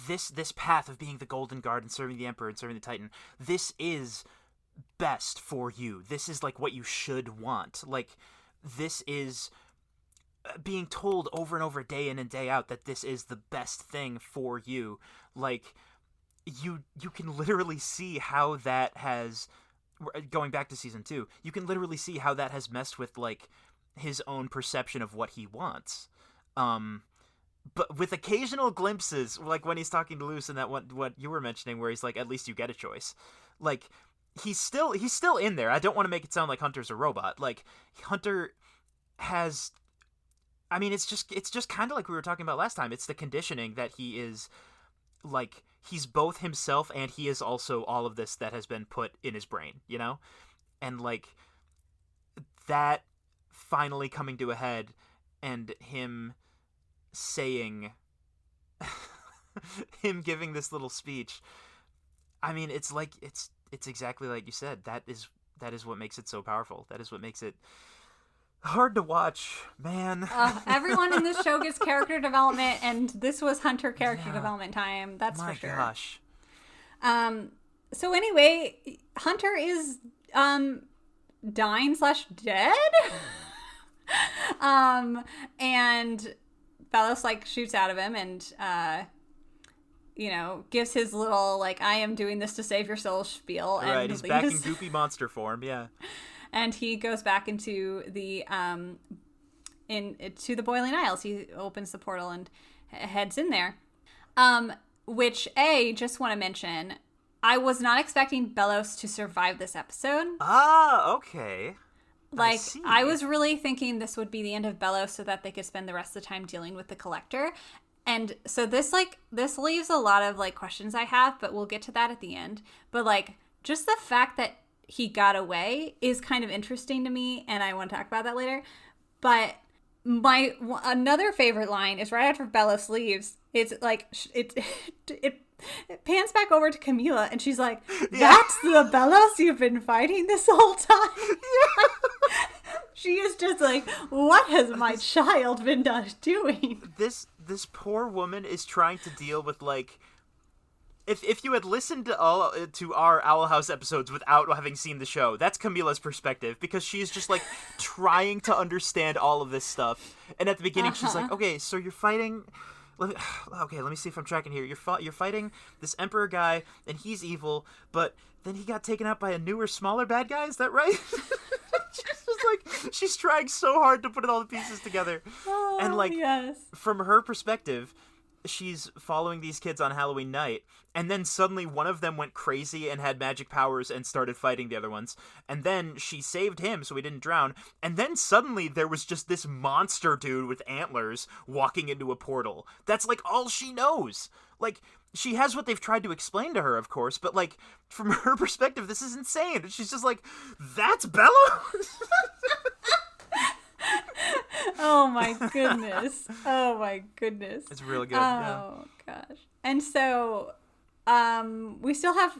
this path of being the Golden Guard and serving the Emperor and serving the Titan, this is best for you. This is like what you should want. Like, this is being told over and over, day in and day out, that this is the best thing for you. Like, you can literally see how that has, going back to season 2, you can literally see how that has messed with like his own perception of what he wants. But with occasional glimpses, like when he's talking to Luce and that what you were mentioning, where he's like, at least you get a choice. Like, he's still in there. I don't want to make it sound like Hunter's a robot. Like, Hunter has, I mean, it's just kind of like we were talking about last time. It's the conditioning that he is, like, he's both himself and he is also all of this that has been put in his brain, you know? And like, that finally coming to a head and him saying, him giving this little speech, I mean, it's like, it's exactly like you said. That is what makes it so powerful. That is what makes it hard to watch, man. Everyone in this show gets character development, and this was Hunter character development time. That's for sure. My gosh. So anyway, Hunter is dying/dead. And Belos like shoots out of him and gives his little like, I am doing this to save your soul spiel. And right, he's back in goopy monster form, yeah. And he goes back into the to the Boiling Isles. He opens the portal and heads in there. Which, just want to mention, I was not expecting Belos to survive this episode. Ah, okay. Like, I was really thinking this would be the end of Belos so that they could spend the rest of the time dealing with the Collector. And so this leaves a lot of, like, questions I have, but we'll get to that at the end. But, like, just the fact that he got away is kind of interesting to me, and I want to talk about that later. But my another favorite line is right after Belos leaves. It's like, it pans back over to Camila, and she's like, that's the Belos you've been fighting this whole time? Yeah. She is just like, what has my child been doing? This poor woman is trying to deal with, like, if you had listened to our Owl House episodes without having seen the show, that's Camila's perspective, because she's just like trying to understand all of this stuff. And at the beginning, she's like, okay, so you're fighting. Let me see if I'm tracking here. You're fighting this Emperor guy, and he's evil, but then he got taken out by a newer, smaller bad guy. Is that right? She's trying so hard to put all the pieces together. And like, yes. From her perspective, she's following these kids on Halloween night, and then suddenly one of them went crazy and had magic powers and started fighting the other ones, and then she saved him so he didn't drown, and then suddenly there was just this monster dude with antlers walking into a portal. That's like all she knows. Like, she has what they've tried to explain to her, of course, but like, from her perspective, this is insane. She's just like, that's Belos? Oh my goodness. Oh my goodness. It's real good. Oh gosh. And so we still have,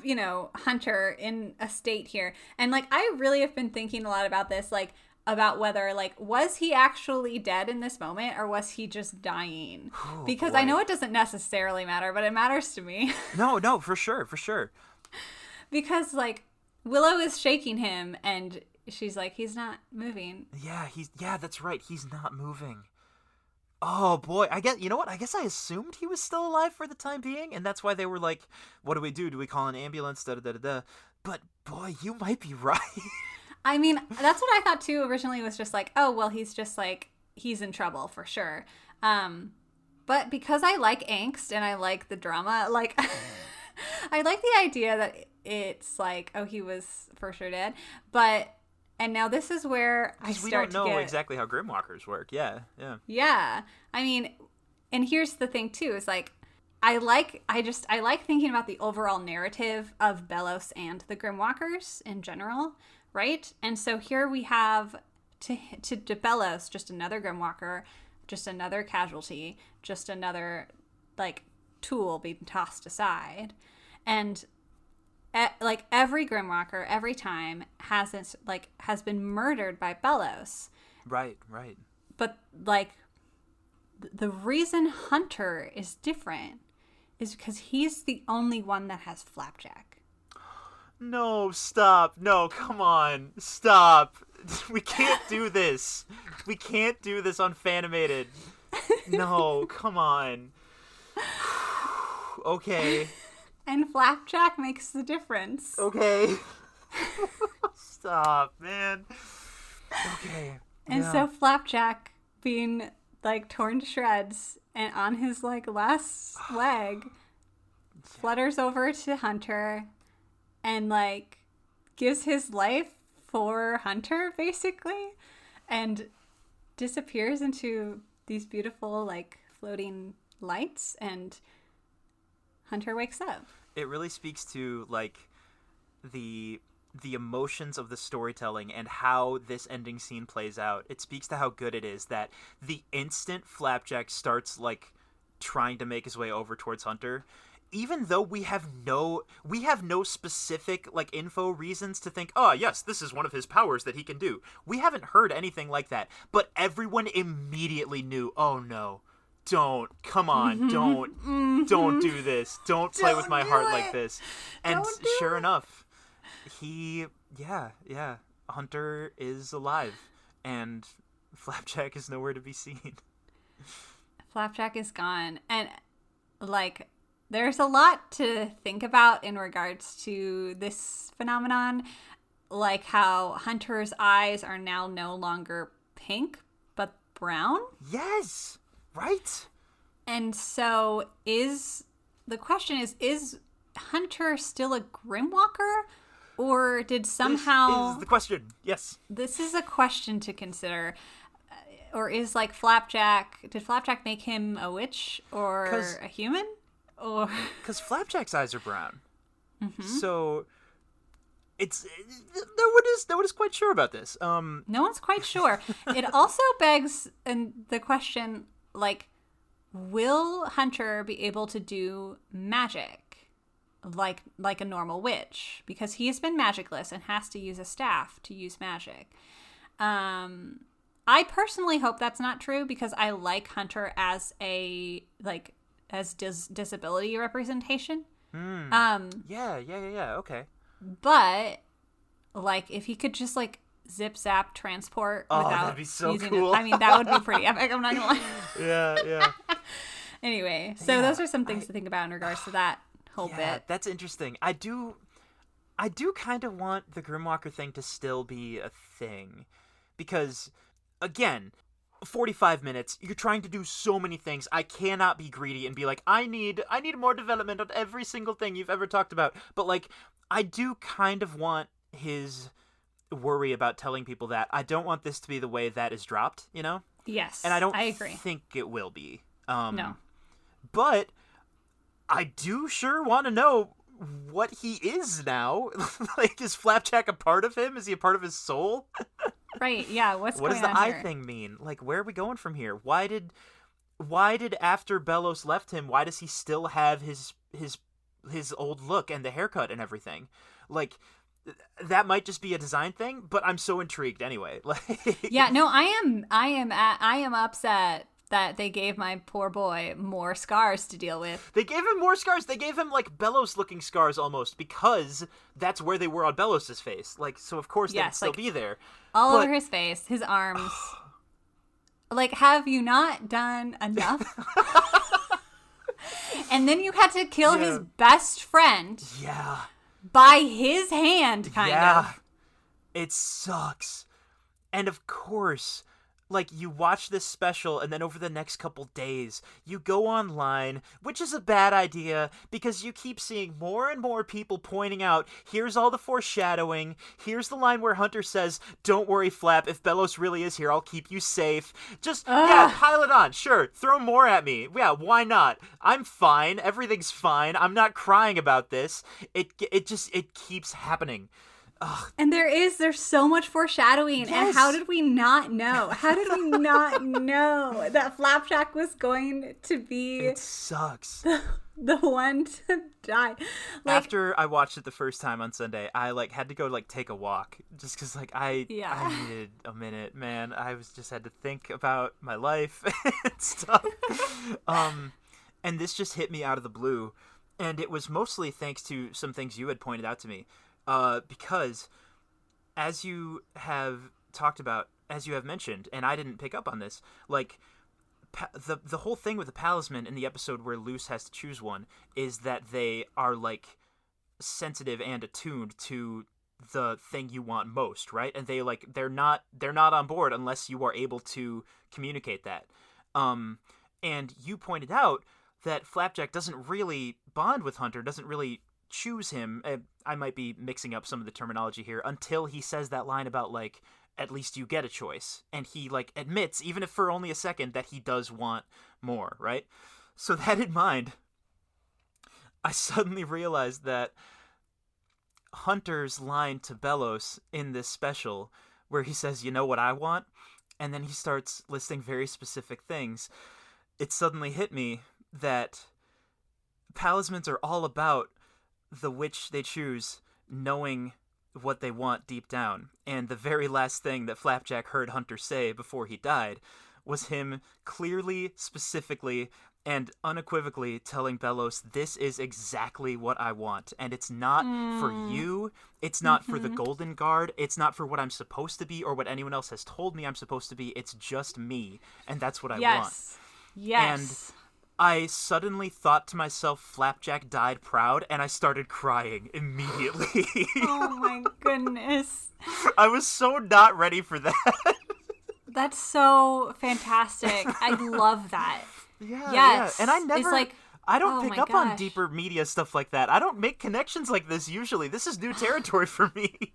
Hunter in a state here. And like, I really have been thinking a lot about this, like, about whether, like, was he actually dead in this moment or was he just dying? Oh, because boy. I know it doesn't necessarily matter, but it matters to me. No, for sure. Because, like, Willow is shaking him and she's like, he's not moving. Yeah, that's right. He's not moving. Oh boy, I guess I assumed he was still alive for the time being, and that's why they were like, what do we do? Do we call an ambulance? Da-da-da-da-da. But boy, you might be right. I mean, that's what I thought too originally, was just like, oh, well, he's just like, he's in trouble for sure. But But because I like angst and I like the drama, like I like the idea that it's like, oh, he was for sure dead. And now this is where I start to get... Because we don't know exactly how Grimwalkers work. Yeah. Yeah. I mean, and here's the thing too, is like, I like thinking about the overall narrative of Belos and the Grimwalkers in general, right? And so here we have to Belos, just another Grimwalker, just another casualty, just another like tool being tossed aside, and like every Grimwalker, every time has been murdered by Belos. Right. But like the reason Hunter is different is because he's the only one that has Flapjack. No, stop. No, come on. Stop. We can't do this. We can't do this on Fanimated. No, come on. Okay. And Flapjack makes the difference. Okay. Stop, man. Okay. And so Flapjack, being like torn to shreds and on his like last leg, flutters over to Hunter and like gives his life for Hunter basically, and disappears into these beautiful like floating lights, and Hunter wakes up. It really speaks to like the emotions of the storytelling and how this ending scene plays out. It speaks to how good it is that the instant Flapjack starts like trying to make his way over towards Hunter, even though we have no specific like info reasons to think, oh yes, this is one of his powers that he can do. We haven't heard anything like that, but everyone immediately knew, oh no, don't do this. Don't play with my heart like this. And sure enough, Hunter is alive, and Flapjack is nowhere to be seen. Flapjack is gone, and like there's a lot to think about in regards to this phenomenon, like how Hunter's eyes are now no longer pink but brown. Yes, right. And so the question is Hunter still a Grimwalker? Or did somehow... This is the question, yes. This is a question to consider. Or is like Flapjack... Did Flapjack make him a witch or a human? Or because Flapjack's eyes are brown. Mm-hmm. So it's... No one is quite sure about this. No one's quite sure. It also begs the question, like, will Hunter be able to do magic? Like a normal witch, because he's been magicless and has to use a staff to use magic. I personally hope that's not true, because I like Hunter as disability representation. Yeah, okay. But like if he could just like zip zap transport without that'd be so using cool. I mean, that would be pretty epic, I'm not gonna lie. Yeah. Anyway, so those are some things to think about in regards to that whole bit. That's interesting. I do kind of want the Grimwalker thing to still be a thing, because again, 45 minutes, you're trying to do so many things. I cannot be greedy and be like, I need more development on every single thing you've ever talked about. But like, I do kind of want his worry about telling people that. I don't want this to be the way that is dropped, you know? Yes, and I agree. think it will be. No. But I do sure want to know what he is now. Like, is Flapjack a part of him? Is he a part of his soul? Right, yeah. What does the eye thing mean? Like, where are we going from here? Why did after Belos left him, why does he still have his old look and the haircut and everything? Like, that might just be a design thing, but I'm so intrigued anyway. Like, yeah, no, I am upset that they gave my poor boy more scars to deal with. They gave him more scars. They gave him, like, Belos-looking scars almost, because that's where they were on Belos' face. Like, so of course they'd still be there. All over his face, his arms. Like, have you not done enough? And then you had to kill his best friend. Yeah. By his hand, kind of. It sucks. And of course, like, you watch this special, and then over the next couple days, you go online, which is a bad idea, because you keep seeing more and more people pointing out, here's all the foreshadowing, here's the line where Hunter says, don't worry, Flap, if Bellows really is here, I'll keep you safe. Just, yeah, pile it on, sure, throw more at me. Yeah, why not? I'm fine, everything's fine, I'm not crying about this. It keeps happening. Ugh. And there's so much foreshadowing. Yes. And how did we not know? How did we not know that Flapjack was going to be It sucks. the one to die? Like, after I watched it the first time on Sunday, I like had to go like take a walk just because like I needed a minute, man. I just had to think about my life and stuff. And this just hit me out of the blue, and it was mostly thanks to some things you had pointed out to me. Because, as you have talked about, as you have mentioned, and I didn't pick up on this, like, the whole thing with the Palisman in the episode where Luce has to choose one is that they are, like, sensitive and attuned to the thing you want most, right? And they're not on board unless you are able to communicate that. And you pointed out that Flapjack doesn't really bond with Hunter, doesn't really choose him. I might be mixing up some of the terminology here, until he says that line about like, at least you get a choice, and he like admits, even if for only a second, that he does want more, right? So that in mind, I suddenly realized that Hunter's line to Bellows in this special, where he says, you know what I want? And then he starts listing very specific things. It suddenly hit me that Palismans are all about the witch they choose knowing what they want deep down. And the very last thing that Flapjack heard Hunter say before he died was him clearly, specifically, and unequivocally telling Bellows, this is exactly what I want. And it's not for you. It's not for the Golden Guard. It's not for what I'm supposed to be or what anyone else has told me I'm supposed to be. It's just me. And that's what I want. Yes. And I suddenly thought to myself, Flapjack died proud, and I started crying immediately. Oh my goodness. I was so not ready for that. That's so fantastic. I love that. Yeah, yes. Yeah. And I never, it's like, I don't pick up on gosh. deeper media stuff like that. I don't make connections like this usually. This is new territory for me.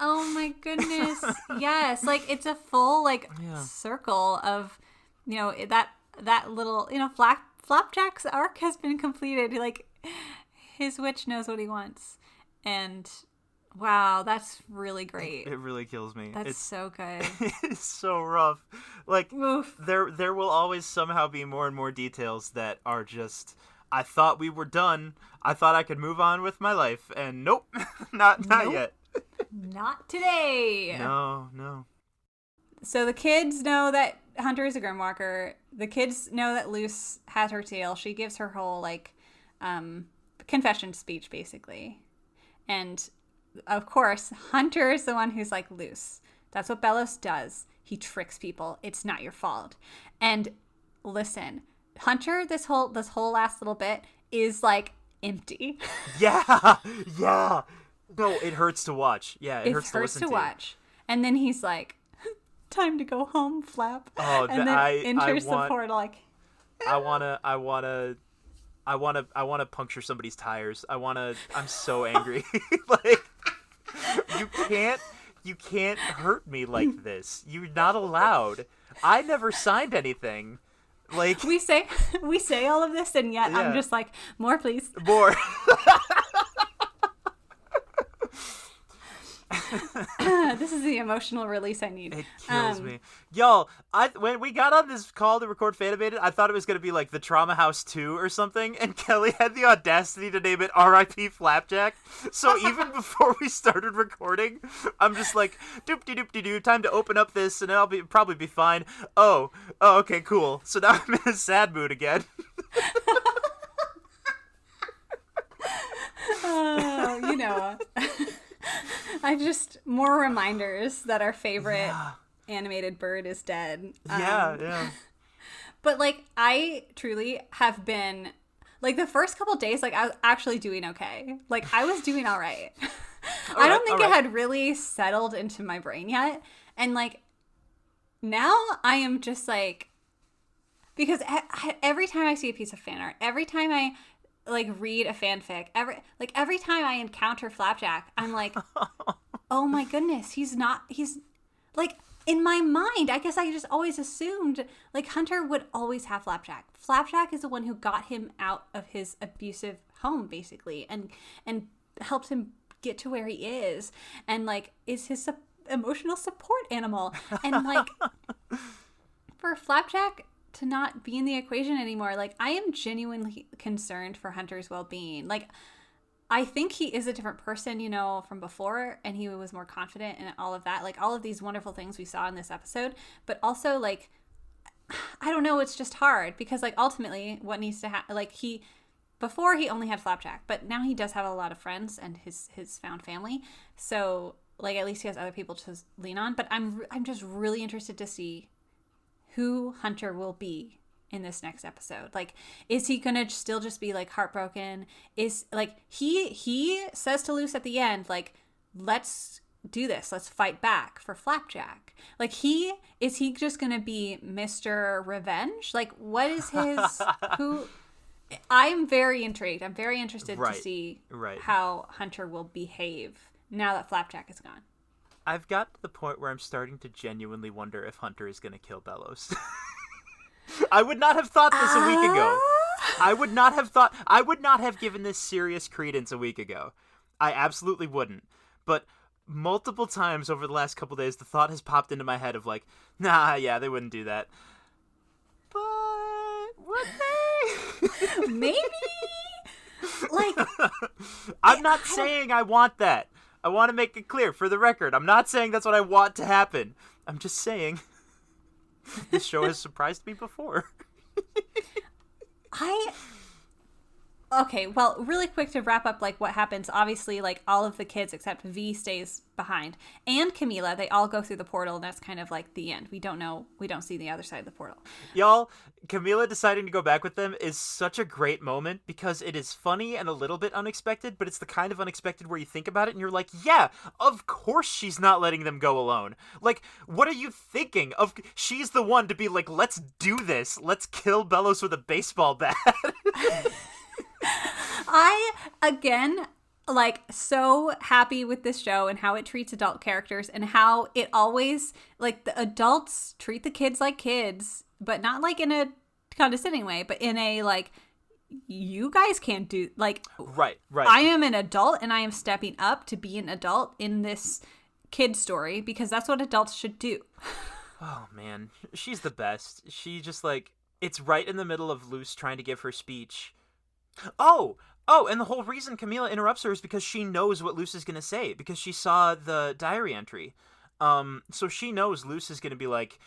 Oh my goodness. Yes. Like, it's a full, like, circle of, you know, that little, you know, Flapjack's arc has been completed. Like, his witch knows what he wants. And, wow, that's really great. It really kills me. It's so good. It's so rough. Like, Oof. there will always somehow be more and more details that are just, I thought we were done. I thought I could move on with my life. And nope, not yet. Not today. No. So the kids know that Hunter is a Grimwalker. The kids know that Luce has her tail. She gives her whole, like, confession speech, basically. And, of course, Hunter is the one who's like, Luce, that's what Bellows does. He tricks people. It's not your fault. And listen, Hunter, this whole last little bit is, like, empty. Yeah. No, it hurts to watch. Yeah, it hurts to listen to. Watch. And then he's like, time to go home, Flap. Oh, and then enters the portal like, I wanna puncture somebody's tires. I'm so angry. Like, you can't hurt me like this. You're not allowed. I never signed anything. Like, we say all of this, and yet I'm just like, more, please. More. This is the emotional release I need. It kills me. Y'all, when we got on this call to record Fanimated, I thought it was going to be like the Trauma House 2 or something, and Kelly had the audacity to name it R.I.P. Flapjack. So even before we started recording, I'm just like, doop-de-doop-de-doo, time to open up this, and I'll probably be fine. Oh, okay, cool. So now I'm in a sad mood again. You know... more reminders that our favorite animated bird is dead. Yeah. But, like, I truly have been, like, the first couple days, like, I was actually doing okay. Like, I was doing all right. I don't think it had really settled into my brain yet. And, like, now I am just like, because every time I see a piece of fan art, every time I like read a fanfic, every time I encounter Flapjack, I'm like, oh my goodness, he's like, in my mind, I guess I just always assumed like Hunter would always have Flapjack. Flapjack is the one who got him out of his abusive home, basically, and helped him get to where he is, and like is his emotional support animal. And like for Flapjack to not be in the equation anymore, like I am genuinely concerned for Hunter's well-being. Like I think he is a different person, you know, from before, and he was more confident and all of that, like all of these wonderful things we saw in this episode. But also, like, I don't know, it's just hard because like ultimately what needs to happen, like before he only had Flapjack, but now he does have a lot of friends and his found family, so like at least he has other people to lean on. But I'm just really interested to see who Hunter will be in this next episode. Like, is he gonna still just be like heartbroken? Is like he says to Luce at the end, like, let's do this, let's fight back for Flapjack. Like, is he just gonna be Mr. Revenge? Like, what is his who? I'm very intrigued. I'm very interested to see how Hunter will behave now that Flapjack is gone. I've got to the point where I'm starting to genuinely wonder if Hunter is going to kill Bellows. I would not have thought this a week ago. I would not have given this serious credence a week ago. I absolutely wouldn't. But multiple times over the last couple days, the thought has popped into my head of like, nah, yeah, they wouldn't do that. But would they? Maybe. Like, I'm not saying I want that. I want to make it clear, for the record, I'm not saying that's what I want to happen. I'm just saying this show has surprised me before. Okay, well, really quick to wrap up, like, what happens. Obviously, like, all of the kids except V stays behind. And Camila, they all go through the portal, and that's kind of, like, the end. We don't see the other side of the portal. Y'all, Camila deciding to go back with them is such a great moment because it is funny and a little bit unexpected, but it's the kind of unexpected where you think about it and you're like, yeah, of course she's not letting them go alone. Like, what are you thinking? She's the one to be like, let's do this. Let's kill Bellows with a baseball bat. Again, like, so happy with this show and how it treats adult characters and how it always, like, the adults treat the kids like kids, but not, like, in a condescending way, but in a, like, you guys can't do, like... Right. I am an adult, and I am stepping up to be an adult in this kid story, because that's what adults should do. Oh, man. She's the best. She just, like... It's right in the middle of Luce trying to give her speech. Oh, and the whole reason Camila interrupts her is because she knows what Luce is going to say, because she saw the diary entry. So she knows Luce is going to be like,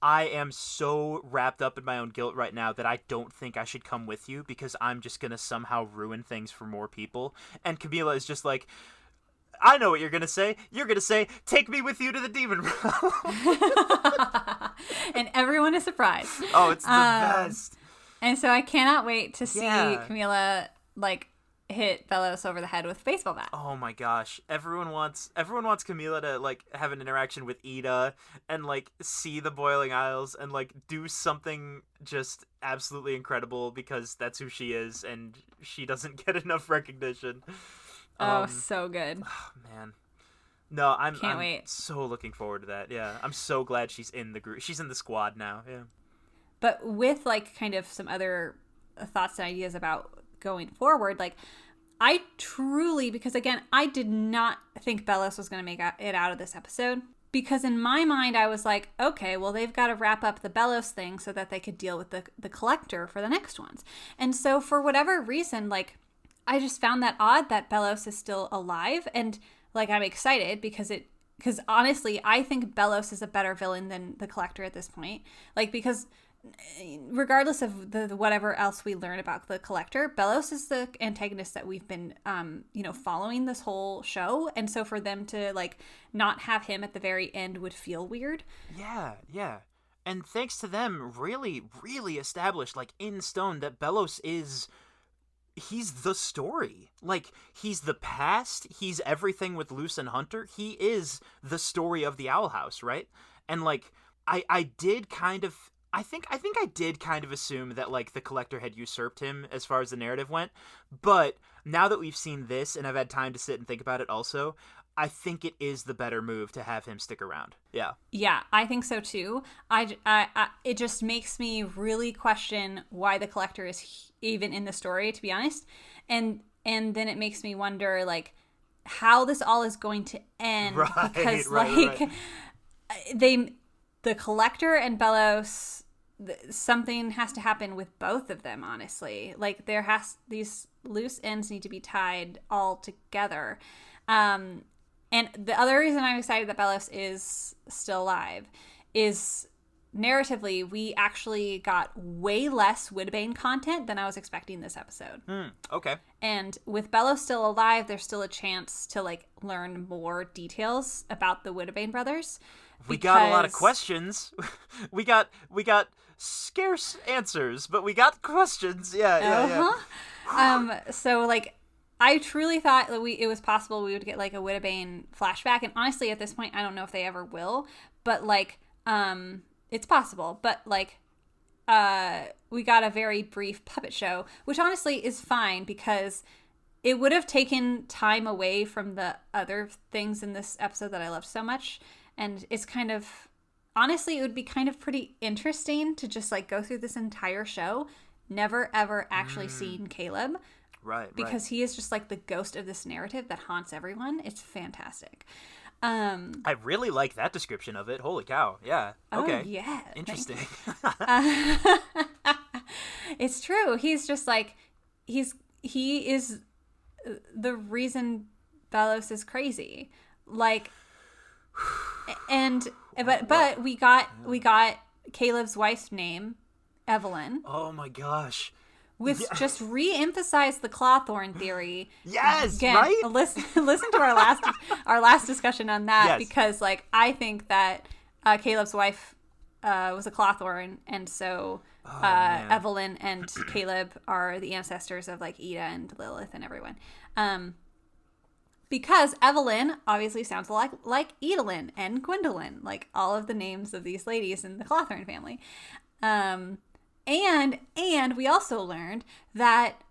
I am so wrapped up in my own guilt right now that I don't think I should come with you because I'm just going to somehow ruin things for more people. And Camila is just like, I know what you're going to say. You're going to say, take me with you to the demon realm. And everyone is surprised. Oh, it's the best. And so I cannot wait to see Camila, like, hit Bellows over the head with a baseball bat. Oh my gosh. Everyone wants Camila to, like, have an interaction with Ida and, like, see the Boiling Isles and, like, do something just absolutely incredible because that's who she is and she doesn't get enough recognition. So good. Oh, man. No, I'm wait. So looking forward to that. Yeah. I'm so glad she's in the group. She's in the squad now. Yeah. But with, like, kind of some other thoughts and ideas about going forward, like, I truly, because again, I did not think Bellows was going to make it out of this episode, because in my mind, I was like, okay, well, they've got to wrap up the Bellows thing so that they could deal with the collector for the next ones. And so for whatever reason, like, I just found that odd that Bellows is still alive, and, like, I'm excited because honestly, I think Bellows is a better villain than the collector at this point. Like, because regardless of the whatever else we learn about the collector, Bellows is the antagonist that we've been following this whole show, and so for them to, like, not have him at the very end would feel weird. Yeah. And thanks to them really established, like, in stone that Bellows he's the story. Like, he's the past, he's everything with Luce and Hunter. He is the story of the Owl House, right? And, like, I did kind of I think I did kind of assume that like the Collector had usurped him as far as the narrative went, but now that we've seen this and I've had time to sit and think about it also, I think it is the better move to have him stick around. Yeah. Yeah, I think so too. It just makes me really question why the Collector is even in the story, to be honest, and then it makes me wonder like how this all is going to end, because right. The Collector and Bellows, something has to happen with both of them, honestly. Like these loose ends need to be tied all together. And the other reason I'm excited that Bellows is still alive is narratively, we actually got way less Woodbane content than I was expecting this episode. Okay. And with Bellows still alive, there's still a chance to like learn more details about the Woodbane brothers. We got a lot of questions. we got scarce answers, but we got questions. Yeah. So like, I truly thought that it was possible we would get like a Woodbane flashback, and honestly, at this point, I don't know if they ever will. But like, it's possible. But like, we got a very brief puppet show, which honestly is fine because it would have taken time away from the other things in this episode that I loved so much. And it's kind of, honestly, it would be kind of pretty interesting to just like go through this entire show, never ever actually seeing Caleb. Right. Because he is just like the ghost of this narrative that haunts everyone. It's fantastic. I really like that description of it. Holy cow. Yeah. Okay. Oh, yeah. Interesting. It's true. He's just like, he is the reason Bellows is crazy. Like, but we got Caleb's wife's name, Evelyn. Oh my gosh. Which just re-emphasized the Clawthorn theory. Yes, again, right? Listen to our last discussion on that, yes. Because like I think that Caleb's wife was a Clawthorn, and so Evelyn and Caleb are the ancestors of like Ida and Lilith and everyone. Because Evelyn obviously sounds like Edalyn and Gwendolyn, like all of the names of these ladies in the Clawthorn family. And we also learned that,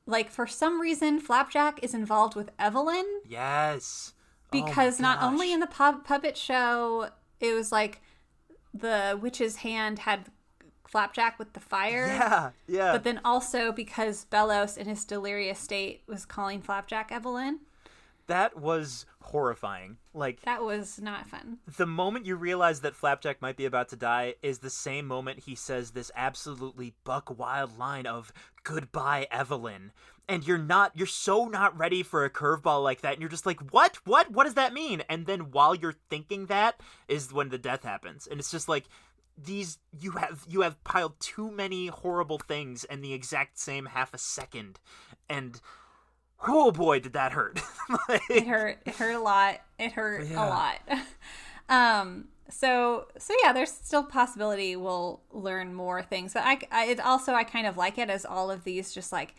like, for some reason, Flapjack is involved with Evelyn. Yes. Because not only in the puppet show, it was like the witch's hand had Flapjack with the fire. Yeah. But then also because Bellows in his delirious state was calling Flapjack Evelyn. That was horrifying. Like, that was not fun. The moment you realize that Flapjack might be about to die is the same moment he says this absolutely buck wild line of "Goodbye, Evelyn." And you're so not ready for a curveball like that, and you're just like, what does that mean? And then while you're thinking that is when the death happens. And it's just like, you have piled too many horrible things in the exact same half a second, and oh boy, did that hurt. Like, it hurt a lot. A lot. So yeah, there's still possibility we'll learn more things, but I kind of like it as all of these just like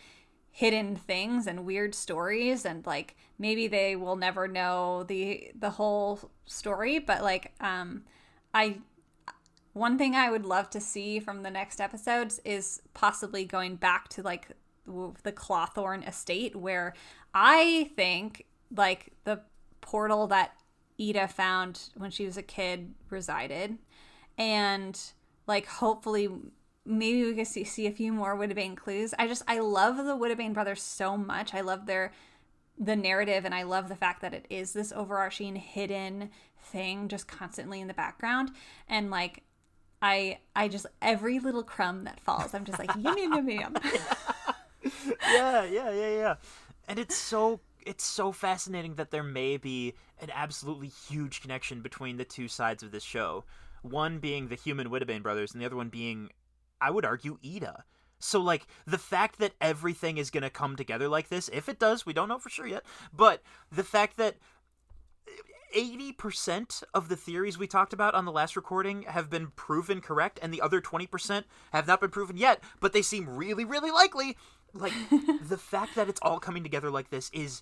hidden things and weird stories, and like maybe they will never know the whole story, but like one thing I would love to see from the next episodes is possibly going back to like the Clawthorn estate, where I think like the portal that Ida found when she was a kid resided, and like hopefully maybe we could see a few more Woodbane clues. I love the Woodbane brothers so much. I love the narrative, and I love the fact that it is this overarching hidden thing just constantly in the background, and like I just every little crumb that falls, I'm just like yum yum yum. Yeah. And it's so fascinating that there may be an absolutely huge connection between the two sides of this show. One being the human Woodbane brothers, and the other one being, I would argue, Ida. So, like, the fact that everything is going to come together like this, if it does, we don't know for sure yet, but the fact that 80% of the theories we talked about on the last recording have been proven correct, and the other 20% have not been proven yet, but they seem really, really likely. Like, the fact that it's all coming together like this is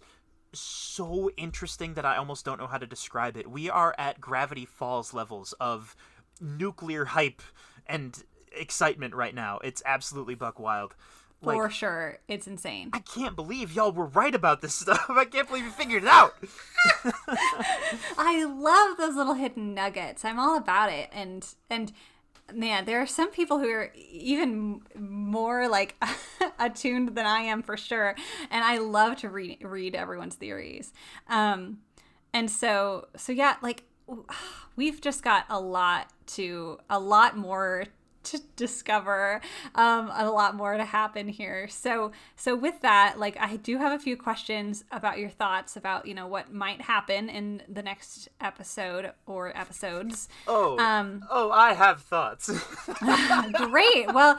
so interesting that I almost don't know how to describe it. We are at Gravity Falls levels of nuclear hype and excitement right now. It's absolutely buck wild. For sure. It's insane. I can't believe y'all were right about this stuff. I can't believe you figured it out. I love those little hidden nuggets. I'm all about it. And man, there are some people who are even more like attuned than I am, for sure. And I love to read everyone's theories. And so yeah, like we've just got a lot more to discover, a lot more to happen here. So with that, like, I do have a few questions about your thoughts about, what might happen in the next episode or episodes. I have thoughts. Great. Well,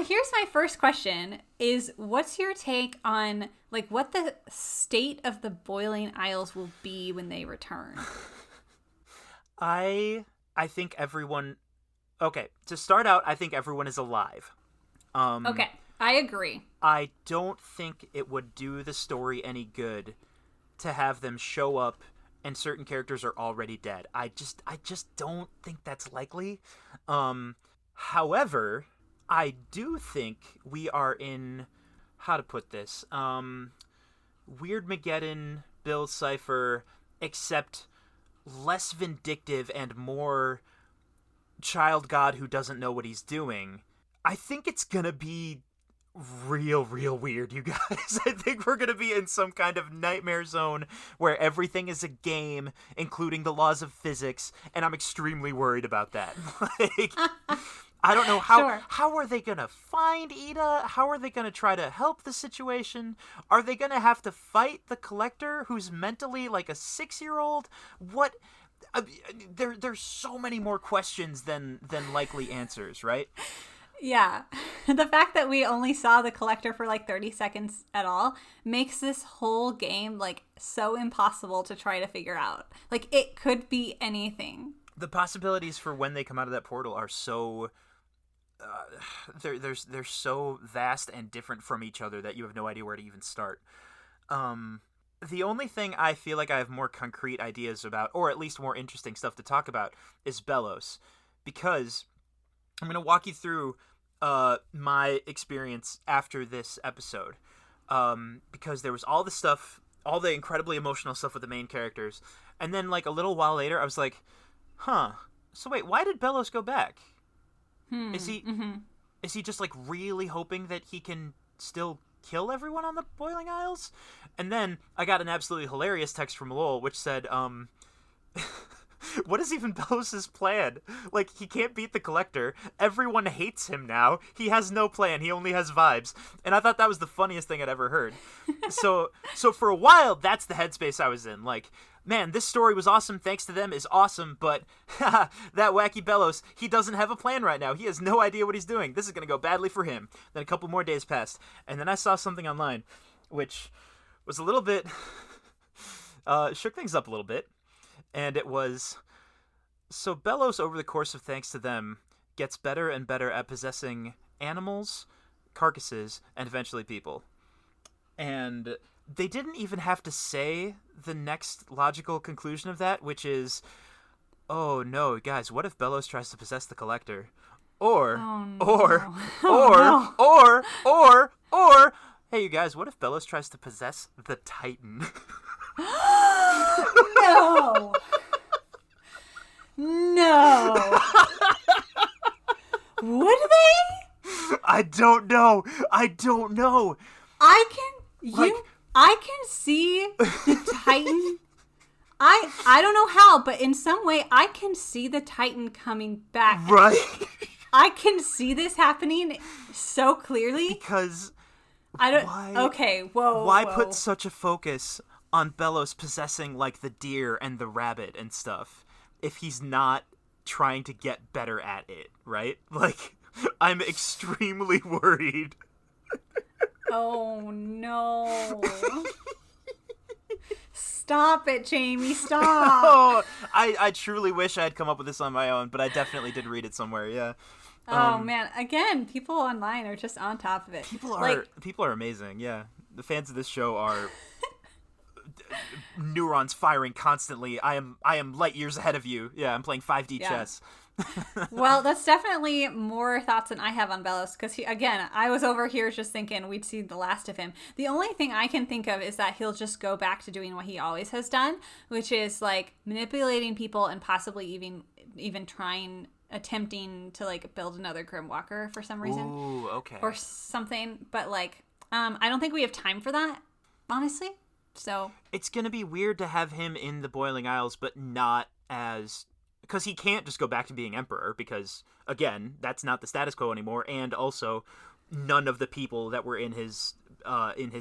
here's my first question is, what's your take on, like, what the state of the Boiling Isles will be when they return? I think everyone... Okay, to start out, I think everyone is alive. Okay, I agree. I don't think it would do the story any good to have them show up and certain characters are already dead. I just don't think that's likely. However, I do think we are in, how to put this, Weird Mageddon, Bill Cipher, except less vindictive and more child god who doesn't know what he's doing. I think it's gonna be real weird, you guys. I think we're gonna be in some kind of nightmare zone where everything is a game, including the laws of physics, and I'm extremely worried about that. Like, I don't know how are they gonna find Ida? How are they gonna try to help the situation? Are they gonna have to fight the Collector, who's mentally like a 6-year-old? What? There's so many more questions than likely answers, right? Yeah. The fact that we only saw the Collector for like 30 seconds at all makes this whole game like so impossible to try to figure out. Like, it could be anything. The possibilities for when they come out of that portal are so they're so vast and different from each other that you have no idea where to even start. The only thing I feel like I have more concrete ideas about, or at least more interesting stuff to talk about, is Bellows. Because I'm going to walk you through my experience after this episode. Because there was all the stuff, all the incredibly emotional stuff with the main characters. And then, like, a little while later, I was like, so wait, why did Bellows go back? Is he just, like, really hoping that he can still kill everyone on the Boiling Isles? And then I got an absolutely hilarious text from Lowell which said, what is even Bellows' plan? Like, he can't beat the Collector. Everyone hates him now. He has no plan. He only has vibes. And I thought that was the funniest thing I'd ever heard. So for a while, that's the headspace I was in. Like, man, this story was awesome. Thanks to them is awesome. But that wacky Bellows, he doesn't have a plan right now. He has no idea what he's doing. This is going to go badly for him. Then a couple more days passed. And then I saw something online, which was a little bit, shook things up a little bit. And it was, so Bellows, over the course of Thanks to Them, gets better and better at possessing animals, carcasses, and eventually people. And they didn't even have to say the next logical conclusion of that, which is, oh no, guys, what if Bellows tries to possess the Collector? Or, hey, you guys, what if Bellows tries to possess the Titan? No. No. Would they? I don't know. I can see the Titan. I don't know how, but in some way I can see the Titan coming back. Right. I can see this happening so clearly. Because why put such a focus on Bellows possessing, like, the deer and the rabbit and stuff if he's not trying to get better at it, right? Like, I'm extremely worried. Oh, no. Stop it, Jamie, stop. Oh, I truly wish I had come up with this on my own, but I definitely did read it somewhere, yeah. Oh, man. Again, people online are just on top of it. People are amazing, yeah. The fans of this show are neurons firing constantly. I am light years ahead of you. Yeah, I'm playing 5D chess. Well, that's definitely more thoughts than I have on Bellows because again, I was over here just thinking we'd see the last of him. The only thing I can think of is that he'll just go back to doing what he always has done, which is like manipulating people and possibly even attempting to like build another Grimwalker for some reason. Ooh, okay. Or something, but like I don't think we have time for that, honestly. So it's gonna be weird to have him in the Boiling Isles, but not as, because he can't just go back to being emperor, because again, that's not the status quo anymore, and also none of the people that were in his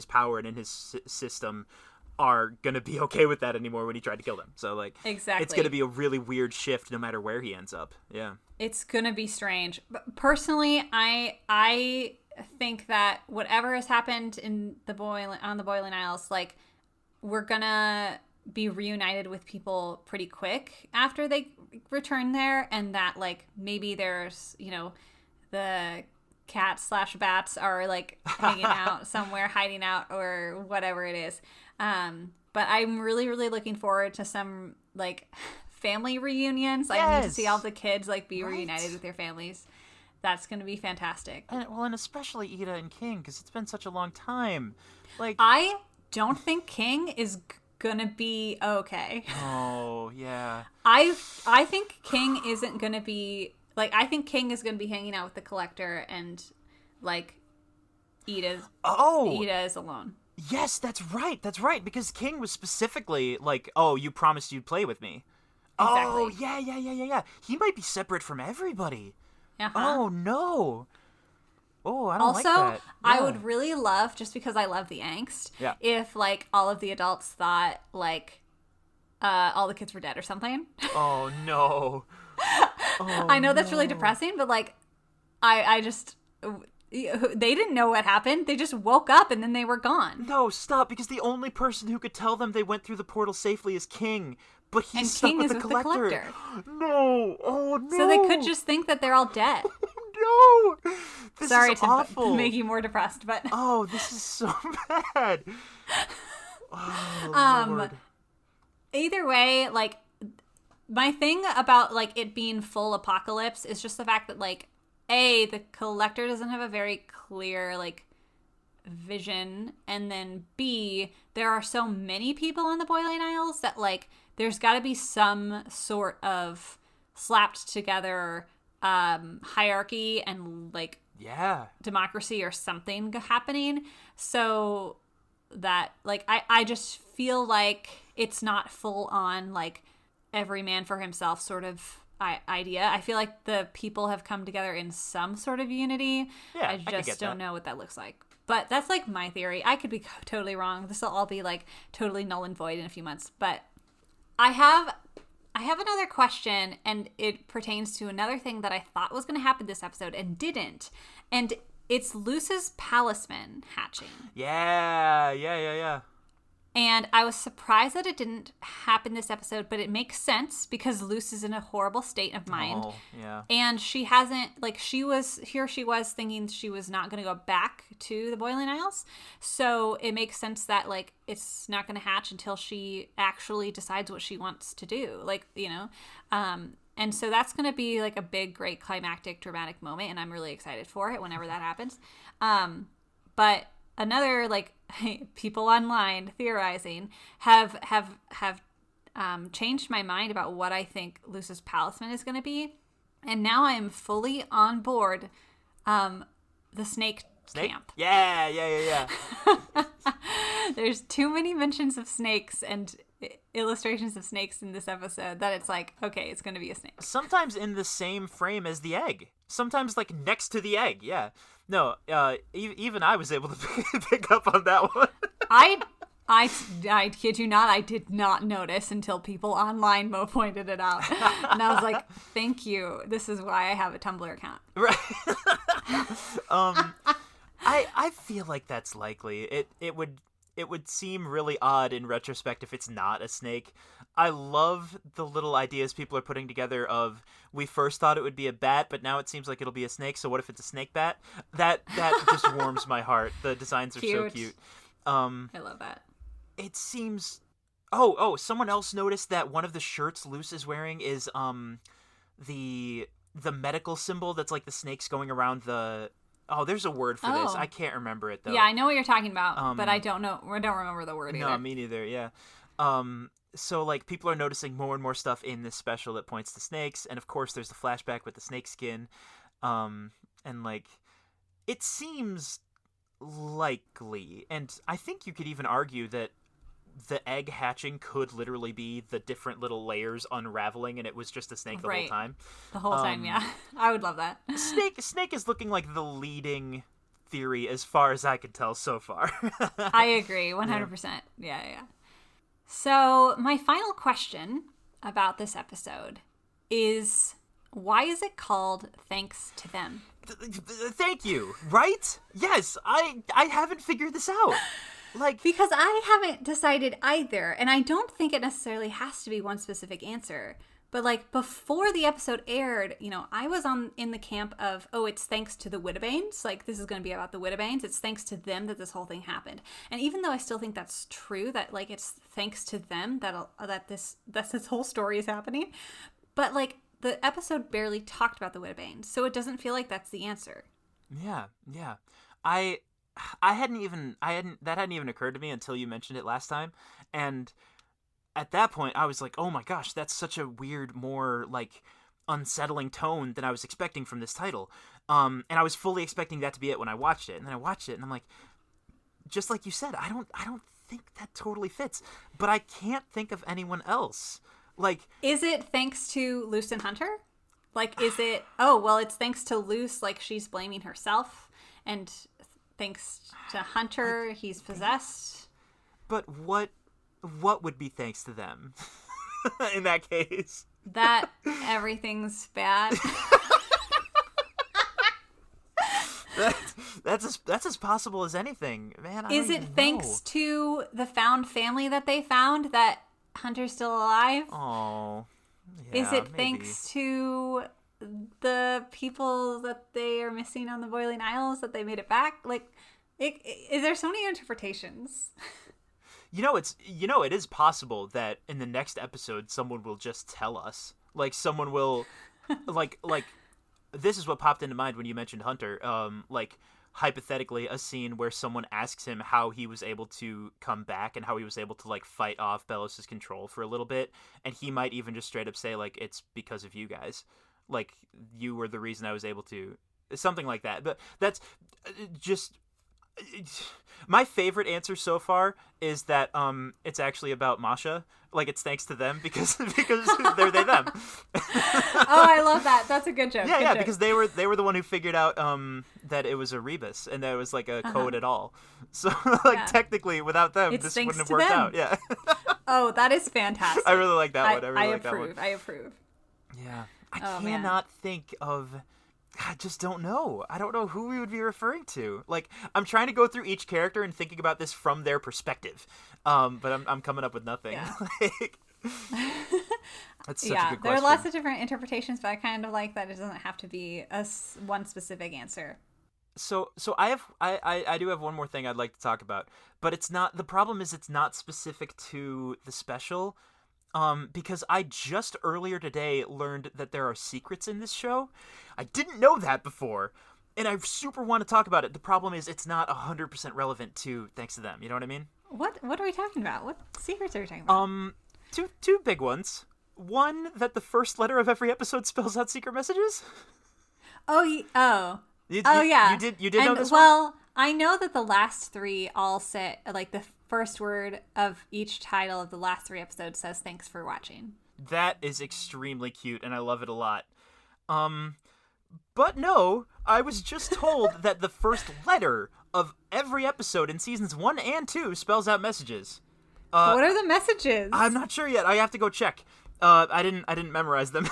power and in his system are gonna be okay with that anymore when he tried to kill them. So like, exactly, it's gonna be a really weird shift no matter where he ends up. Yeah, it's gonna be strange. But personally, I think that whatever has happened on the Boiling Isles, like, we're gonna be reunited with people pretty quick after they return there, and that like maybe there's, you know, the cats/bats are like hanging out somewhere, hiding out, or whatever it is. But I'm really, really looking forward to some like family reunions. Yes. I need to see all the kids like be Right. reunited with their families. That's going to be fantastic. and especially Ida and King, because it's been such a long time. Like, I don't think King is gonna be okay. oh yeah, I think King isn't gonna be like, I think King is gonna be hanging out with the Collector, and like Ida is alone. yes, that's right, because King was specifically like, oh, you promised you'd play with me. Exactly. Oh yeah. He might be separate from everybody. Uh-huh. Oh no. Oh, I don't Also, like that. I Yeah. would really love, just because I love the angst, Yeah. if like all of the adults thought like all the kids were dead or something. Oh no. Oh, I know that's really no. depressing, but like I just, they didn't know what happened. They just woke up and then they were gone. No, stop, because the only person who could tell them they went through the portal safely is King. But he's And stuck King with is the with the Collector. Collector. No. Oh no. So they could just think that they're all dead. No. This Sorry is to awful. make you more depressed, but Oh, this is so bad. Oh, Lord. either way, like, my thing about like it being full apocalypse is just the fact that like the Collector doesn't have a very clear like vision, and then B, there are so many people on the Boiling Isles that like there's got to be some sort of slapped together hierarchy and like Yeah. democracy or something happening, so that like I just feel like it's not full on like every man for himself sort of idea. I feel like the people have come together in some sort of unity. Yeah, I could just get don't that. know what that looks like. But that's like my theory. I could be totally wrong. This will all be like totally null and void in a few months. But I have another question, and it pertains to another thing that I thought was going to happen this episode and didn't. And it's Luce's palisman hatching. Yeah. And I was surprised that it didn't happen this episode, but it makes sense because Luce is in a horrible state of mind. Oh, yeah. And she hasn't, like, she was thinking she was not going to go back to the Boiling Isles. So it makes sense that, like, it's not going to hatch until she actually decides what she wants to do. Like, you know, and so that's going to be, like, a big, great climactic, dramatic moment. And I'm really excited for it whenever that happens. But another, like, people online theorizing have changed my mind about what I think Luce's palisman is going to be, and now I am fully on board. The snake camp. Yeah. There's too many mentions of snakes and illustrations of snakes in this episode that it's like, okay, it's going to be a snake. Sometimes in the same frame as the egg. Sometimes like next to the egg. Yeah. No. Even I was able to pick up on that one. I kid you not, I did not notice until people online pointed it out. And I was like, thank you. This is why I have a Tumblr account. Right. I feel like that's likely. It would seem really odd in retrospect if it's not a snake. I love the little ideas people are putting together of, we first thought it would be a bat, but now it seems like it'll be a snake, so what if it's a snake bat? That just warms my heart. The designs are so cute. I love that. It seems... Oh, someone else noticed that one of the shirts Luce is wearing is the medical symbol that's like the snakes going around the. Oh, there's a word for this. I can't remember it though. Yeah, I know what you're talking about, but I don't know. I don't remember the word either. No, me neither. Yeah. So like people are noticing more and more stuff in this special that points to snakes, and of course there's the flashback with the snake skin, and like it seems likely, and I think you could even argue that the egg hatching could literally be the different little layers unraveling, and it was just a snake the whole time. The whole time, yeah. I would love that. Snake is looking like the leading theory as far as I can tell so far. I agree, 100%. Yeah. So my final question about this episode is, why is it called Thanks to Them? Thank you, right? Yes, I haven't figured this out. Like, because I haven't decided either, and I don't think it necessarily has to be one specific answer. But like before the episode aired, I was in the camp of, it's thanks to the Whittabanes. Like, this is going to be about the Whittabanes. It's thanks to them that this whole thing happened. And even though I still think that's true, that like it's thanks to them that this whole story is happening, but like the episode barely talked about the Whittabanes, so it doesn't feel like that's the answer. Yeah. That hadn't even occurred to me until you mentioned it last time, and at that point I was like, oh my gosh, that's such a weird, more like unsettling tone than I was expecting from this title, and I was fully expecting that to be it when I watched it, and then I watched it and I'm like, just like you said, I don't think that totally fits, but I can't think of anyone else. Like, is it thanks to Luce and Hunter? Like, is it, it's thanks to Luce, like she's blaming herself, and thanks to Hunter, he's possessed. But what would be thanks to them in that case? That everything's bad. That's as possible as anything, man. Is it thanks to the found family that they found that Hunter's still alive? Oh, yeah, is it maybe. Thanks to the people that they are missing on the Boiling Isles that they made it back? Like, is there so many interpretations? It is possible that in the next episode someone will just tell us. Like, someone will, like this is what popped into mind when you mentioned Hunter. Like, hypothetically, a scene where someone asks him how he was able to come back and how he was able to like fight off Belos's control for a little bit, and he might even just straight up say like, it's because of you guys. Like, you were the reason I was able to, something like that. But that's just my favorite answer so far is that it's actually about Masha. Like, it's thanks to them because they're them. I love that. That's a good joke. Yeah, good joke. because they were the one who figured out that it was a rebus and that it was like a code at all. So technically, without them, this wouldn't have worked out. Yeah. Oh, that is fantastic. I really like that one. I approve. Yeah. I cannot think of. I just don't know. I don't know who we would be referring to. Like, I'm trying to go through each character and thinking about this from their perspective, but I'm coming up with nothing. Yeah. That's such a good question. There are lots of different interpretations, but I kind of like that it doesn't have to be one specific answer. So I do have one more thing I'd like to talk about, but it's not. The problem is it's not specific to the special. Because I just earlier today learned that there are secrets in this show. I didn't know that before, and I super want to talk about it. The problem is it's not 100% relevant to Thanks to Them. You know what I mean? What are we talking about? What secrets are we talking about? Two big ones. One, that the first letter of every episode spells out secret messages. Yeah. You did know this one? Well, I know that the last three all say, like, the first word of each title of the last three episodes says thanks for watching. That is extremely cute, and I love it a lot. But no, I was just told that the first letter of every episode in seasons 1 and 2 spells out messages. What are the messages? I'm not sure yet. I have to go check. I didn't memorize them.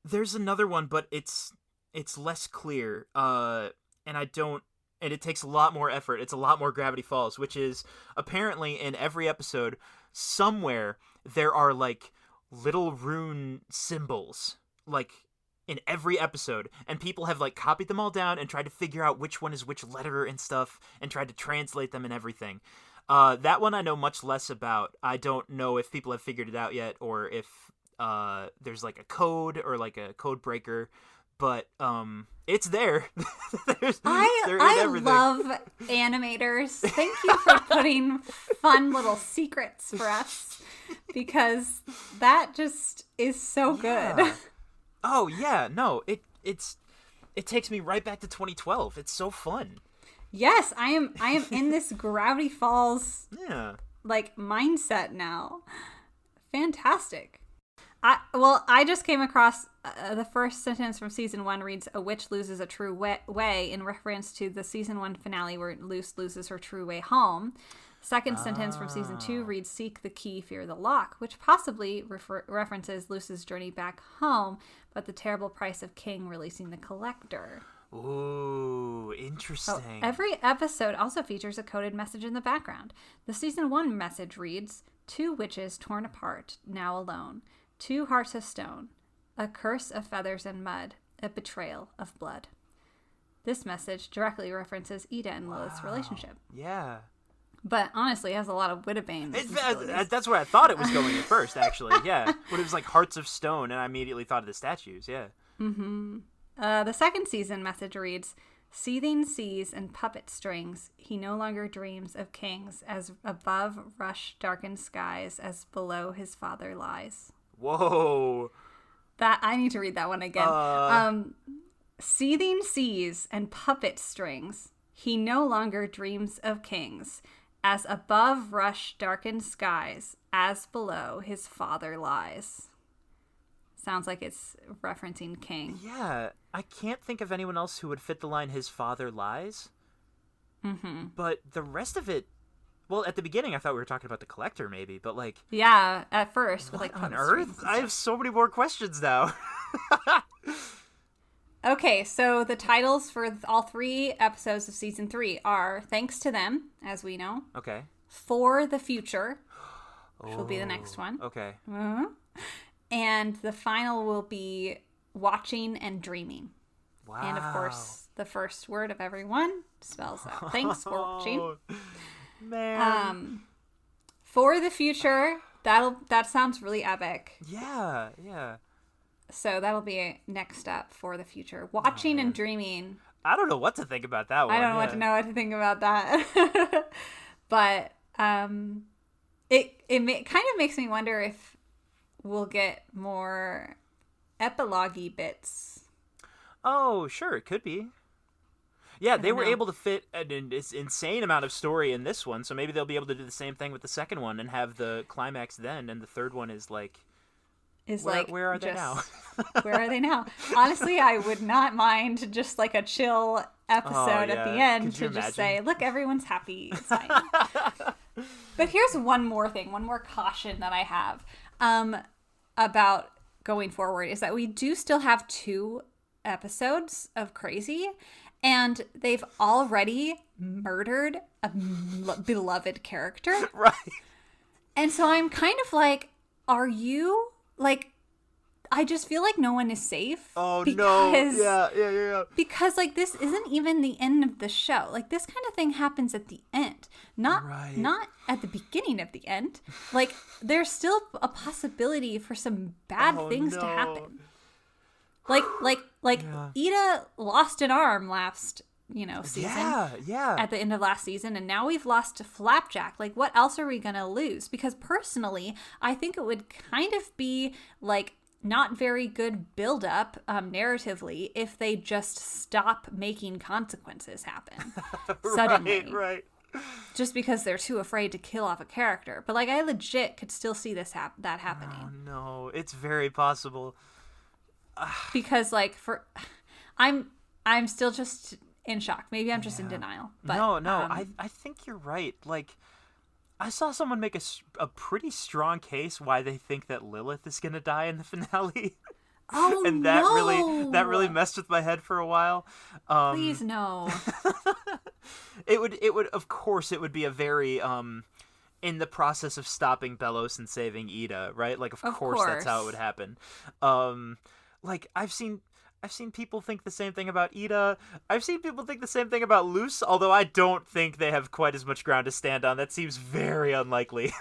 There's another one, but it's less clear. And it takes a lot more effort. It's a lot more Gravity Falls, which is apparently in every episode somewhere there are like little rune symbols, like in every episode, and people have like copied them all down and tried to figure out which one is which letter and stuff and tried to translate them and everything. That one I know much less about. I don't know if people have figured it out yet or if there's like a code or like a code breaker, but it's there. I love animators. Thank you for putting fun little secrets for us, because that just is so good. Oh yeah, no, it takes me right back to 2012. It's so fun. Yes, I am in this Gravity Falls like mindset now. Fantastic. I just came across the first sentence from season 1 reads, "A witch loses a true way," in reference to the season 1 finale where Luce loses her true way home. Second sentence from season 2 reads, "Seek the key, fear the lock," which possibly references Luce's journey back home, but the terrible price of King releasing the collector. Ooh, interesting. Oh, every episode also features a coded message in the background. The season 1 message reads, "Two witches torn apart, now alone. 2 hearts of stone. A curse of feathers and mud. A betrayal of blood." This message directly references Ida and Lilith's relationship. Yeah. But honestly, it has a lot of Wittebane. That's where I thought it was going at first, actually. Yeah. When it was like hearts of stone, and I immediately thought of the statues. Yeah. Mm-hmm. The second season message reads, "Seething seas and puppet strings, he no longer dreams of kings, as above rush darkened skies, as below his father lies." Whoa. That I need to read that one again. Seething seas and puppet strings, he no longer dreams of kings, as above rush darkened skies, as below his father lies. Sounds like it's referencing King. Yeah, I can't think of anyone else who would fit the line "his father lies." Mm-hmm. But the rest of it, well, at the beginning I thought we were talking about the collector maybe, but like... Yeah, at first. With like on earth? I have so many more questions now. Okay, so the titles for all 3 episodes of season 3 are Thanks to Them, as we know. Okay. For the Future, which will be the next one. Okay. Uh-huh. And the final will be Watching and Dreaming. Wow. And of course, the first word of every one spells out thanks for watching. Man. For the Future, that sounds really epic. Yeah, yeah. So that'll be next up, For the Future. Watching and Dreaming. I don't know what to think about that one. I don't know what to think about that. But it kind of makes me wonder if we'll get more epilogue-y bits. Oh, sure, it could be. Yeah, they were able to fit an insane amount of story in this one, so maybe they'll be able to do the same thing with the second one and have the climax then, and the third one is like... Where are they now? Where are they now? Honestly, I would not mind just like a chill episode at the end to just say, look, everyone's happy. It's fine. But here's one more caution that I have about going forward is that we do still have 2 episodes of Crazy, and they've already murdered a beloved character. Right. And so I'm kind of like, are you... Like, I just feel like no one is safe. Oh, no. Yeah. Because, like, this isn't even the end of the show. Like, this kind of thing happens at the end. Not at the beginning of the end. Like, there's still a possibility for some bad things to happen. Like, Ida lost an arm last, season. Yeah. At the end of last season, and now we've lost Flapjack. Like, what else are we gonna lose? Because personally, I think it would kind of be like not very good build-up narratively if they just stop making consequences happen suddenly. Right. Just because they're too afraid to kill off a character. But like, I legit could still see that happening. Oh no, it's very possible. Because like I'm still just in shock. Maybe I'm just in denial. But, no. I think you're right. Like, I saw someone make a pretty strong case why they think that Lilith is gonna die in the finale. Oh, and that really messed with my head for a while. Please no. It would of course it would be a very in the process of stopping Belos and saving Ida, right? Like of course that's how it would happen. Like I've seen people think the same thing about Ida. I've seen people think the same thing about Luce, although I don't think they have quite as much ground to stand on. That seems very unlikely.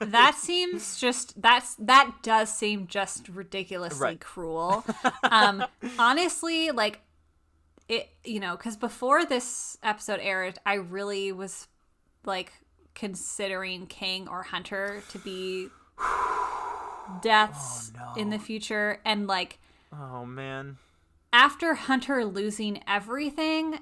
That seems just that does seem just ridiculously cruel. Honestly, like it, because before this episode aired, I really was like considering King or Hunter to be deaths in the future, and like, oh man, after Hunter losing everything,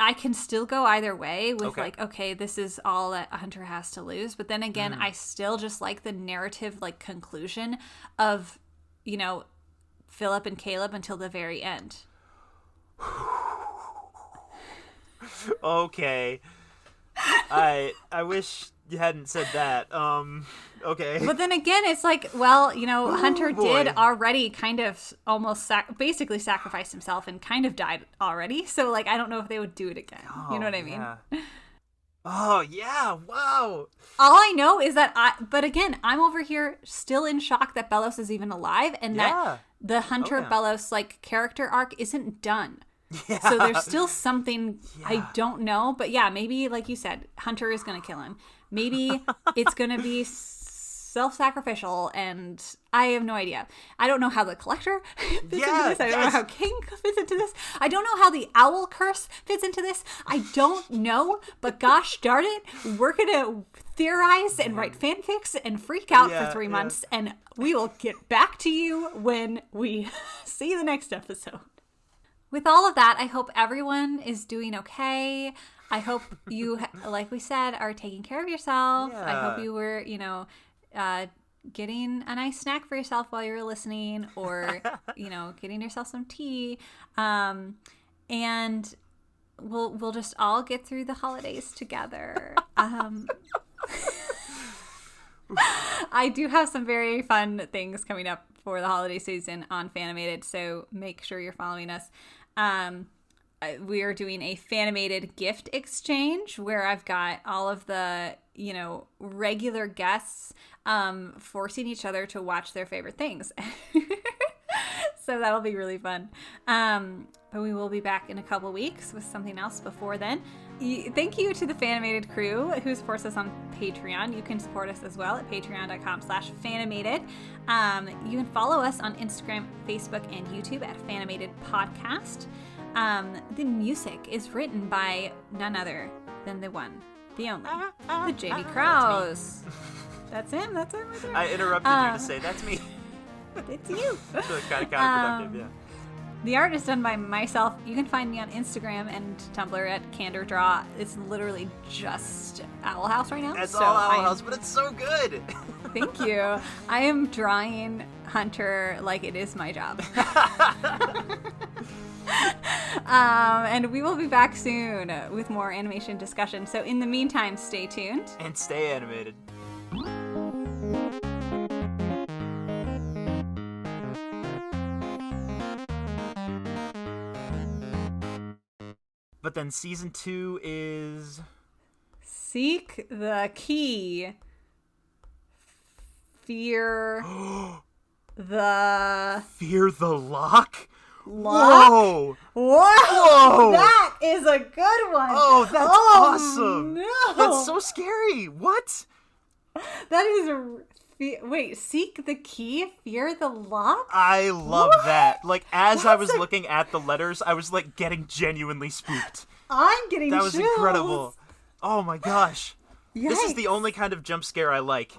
I can still go either way with like, okay, this is all that Hunter has to lose. But then again, I still just like the narrative, like conclusion of, Philip and Caleb until the very end. Okay. I wish you hadn't said that. Okay. But then again, it's like, well, Hunter did already kind of almost basically sacrifice himself and kind of died already. So, like, I don't know if they would do it again. You know what I mean? Yeah. Oh, yeah. Wow. All I know is that but again, I'm over here still in shock that Bellows is even alive and that the Hunter Bellows, like, character arc isn't done. Yeah. So there's still something I don't know. But yeah, maybe, like you said, Hunter is going to kill him. Maybe it's going to be self-sacrificial, and I have no idea. I don't know how the Collector fits into this. I don't know how King fits into this. I don't know how the Owl Curse fits into this. I don't know, but gosh darn it, we're going to theorize and write fanfics and freak out for 3 months, and we will get back to you when we see the next episode. With all of that, I hope everyone is doing okay. I hope you, like we said, are taking care of yourself. Yeah. I hope you were, getting a nice snack for yourself while you were listening, or, getting yourself some tea. And we'll just all get through the holidays together. I do have some very fun things coming up for the holiday season on Fanimated, so make sure you're following us. We are doing a Fanimated gift exchange where I've got all of the, regular guests forcing each other to watch their favorite things. So that'll be really fun. But we will be back in a couple weeks with something else before then. Thank you to the Fanimated crew who supports us on Patreon. You can support us as well at patreon.com/Fanimated. You can follow us on Instagram, Facebook, and YouTube at Fanimated Podcast. The music is written by none other than the one, the only, the J.B. Krause. That's him. That's him right there. I interrupted you to say, that's me. It's you. It's really kind of counterproductive, yeah. The art is done by myself. You can find me on Instagram and Tumblr at Candor Draw. It's literally just Owl House right now. It's all Owl House, but it's so good. Thank you. I am drawing Hunter like it is my job. And we will be back soon with more animation discussion. So in the meantime, stay tuned. And stay animated. But then season 2 is... Seek the key. Fear the... Fear the lock? Lock? Whoa! Whoa! That is a good one! Oh, that's awesome! No. That's so scary! What? That is... Wait, seek the key, fear the lock? I love that. Like, as I was looking at the letters, I was, like, getting genuinely spooked. I'm getting That was chills. incredible. Oh my gosh. Yikes. This is the only kind of jump scare I like.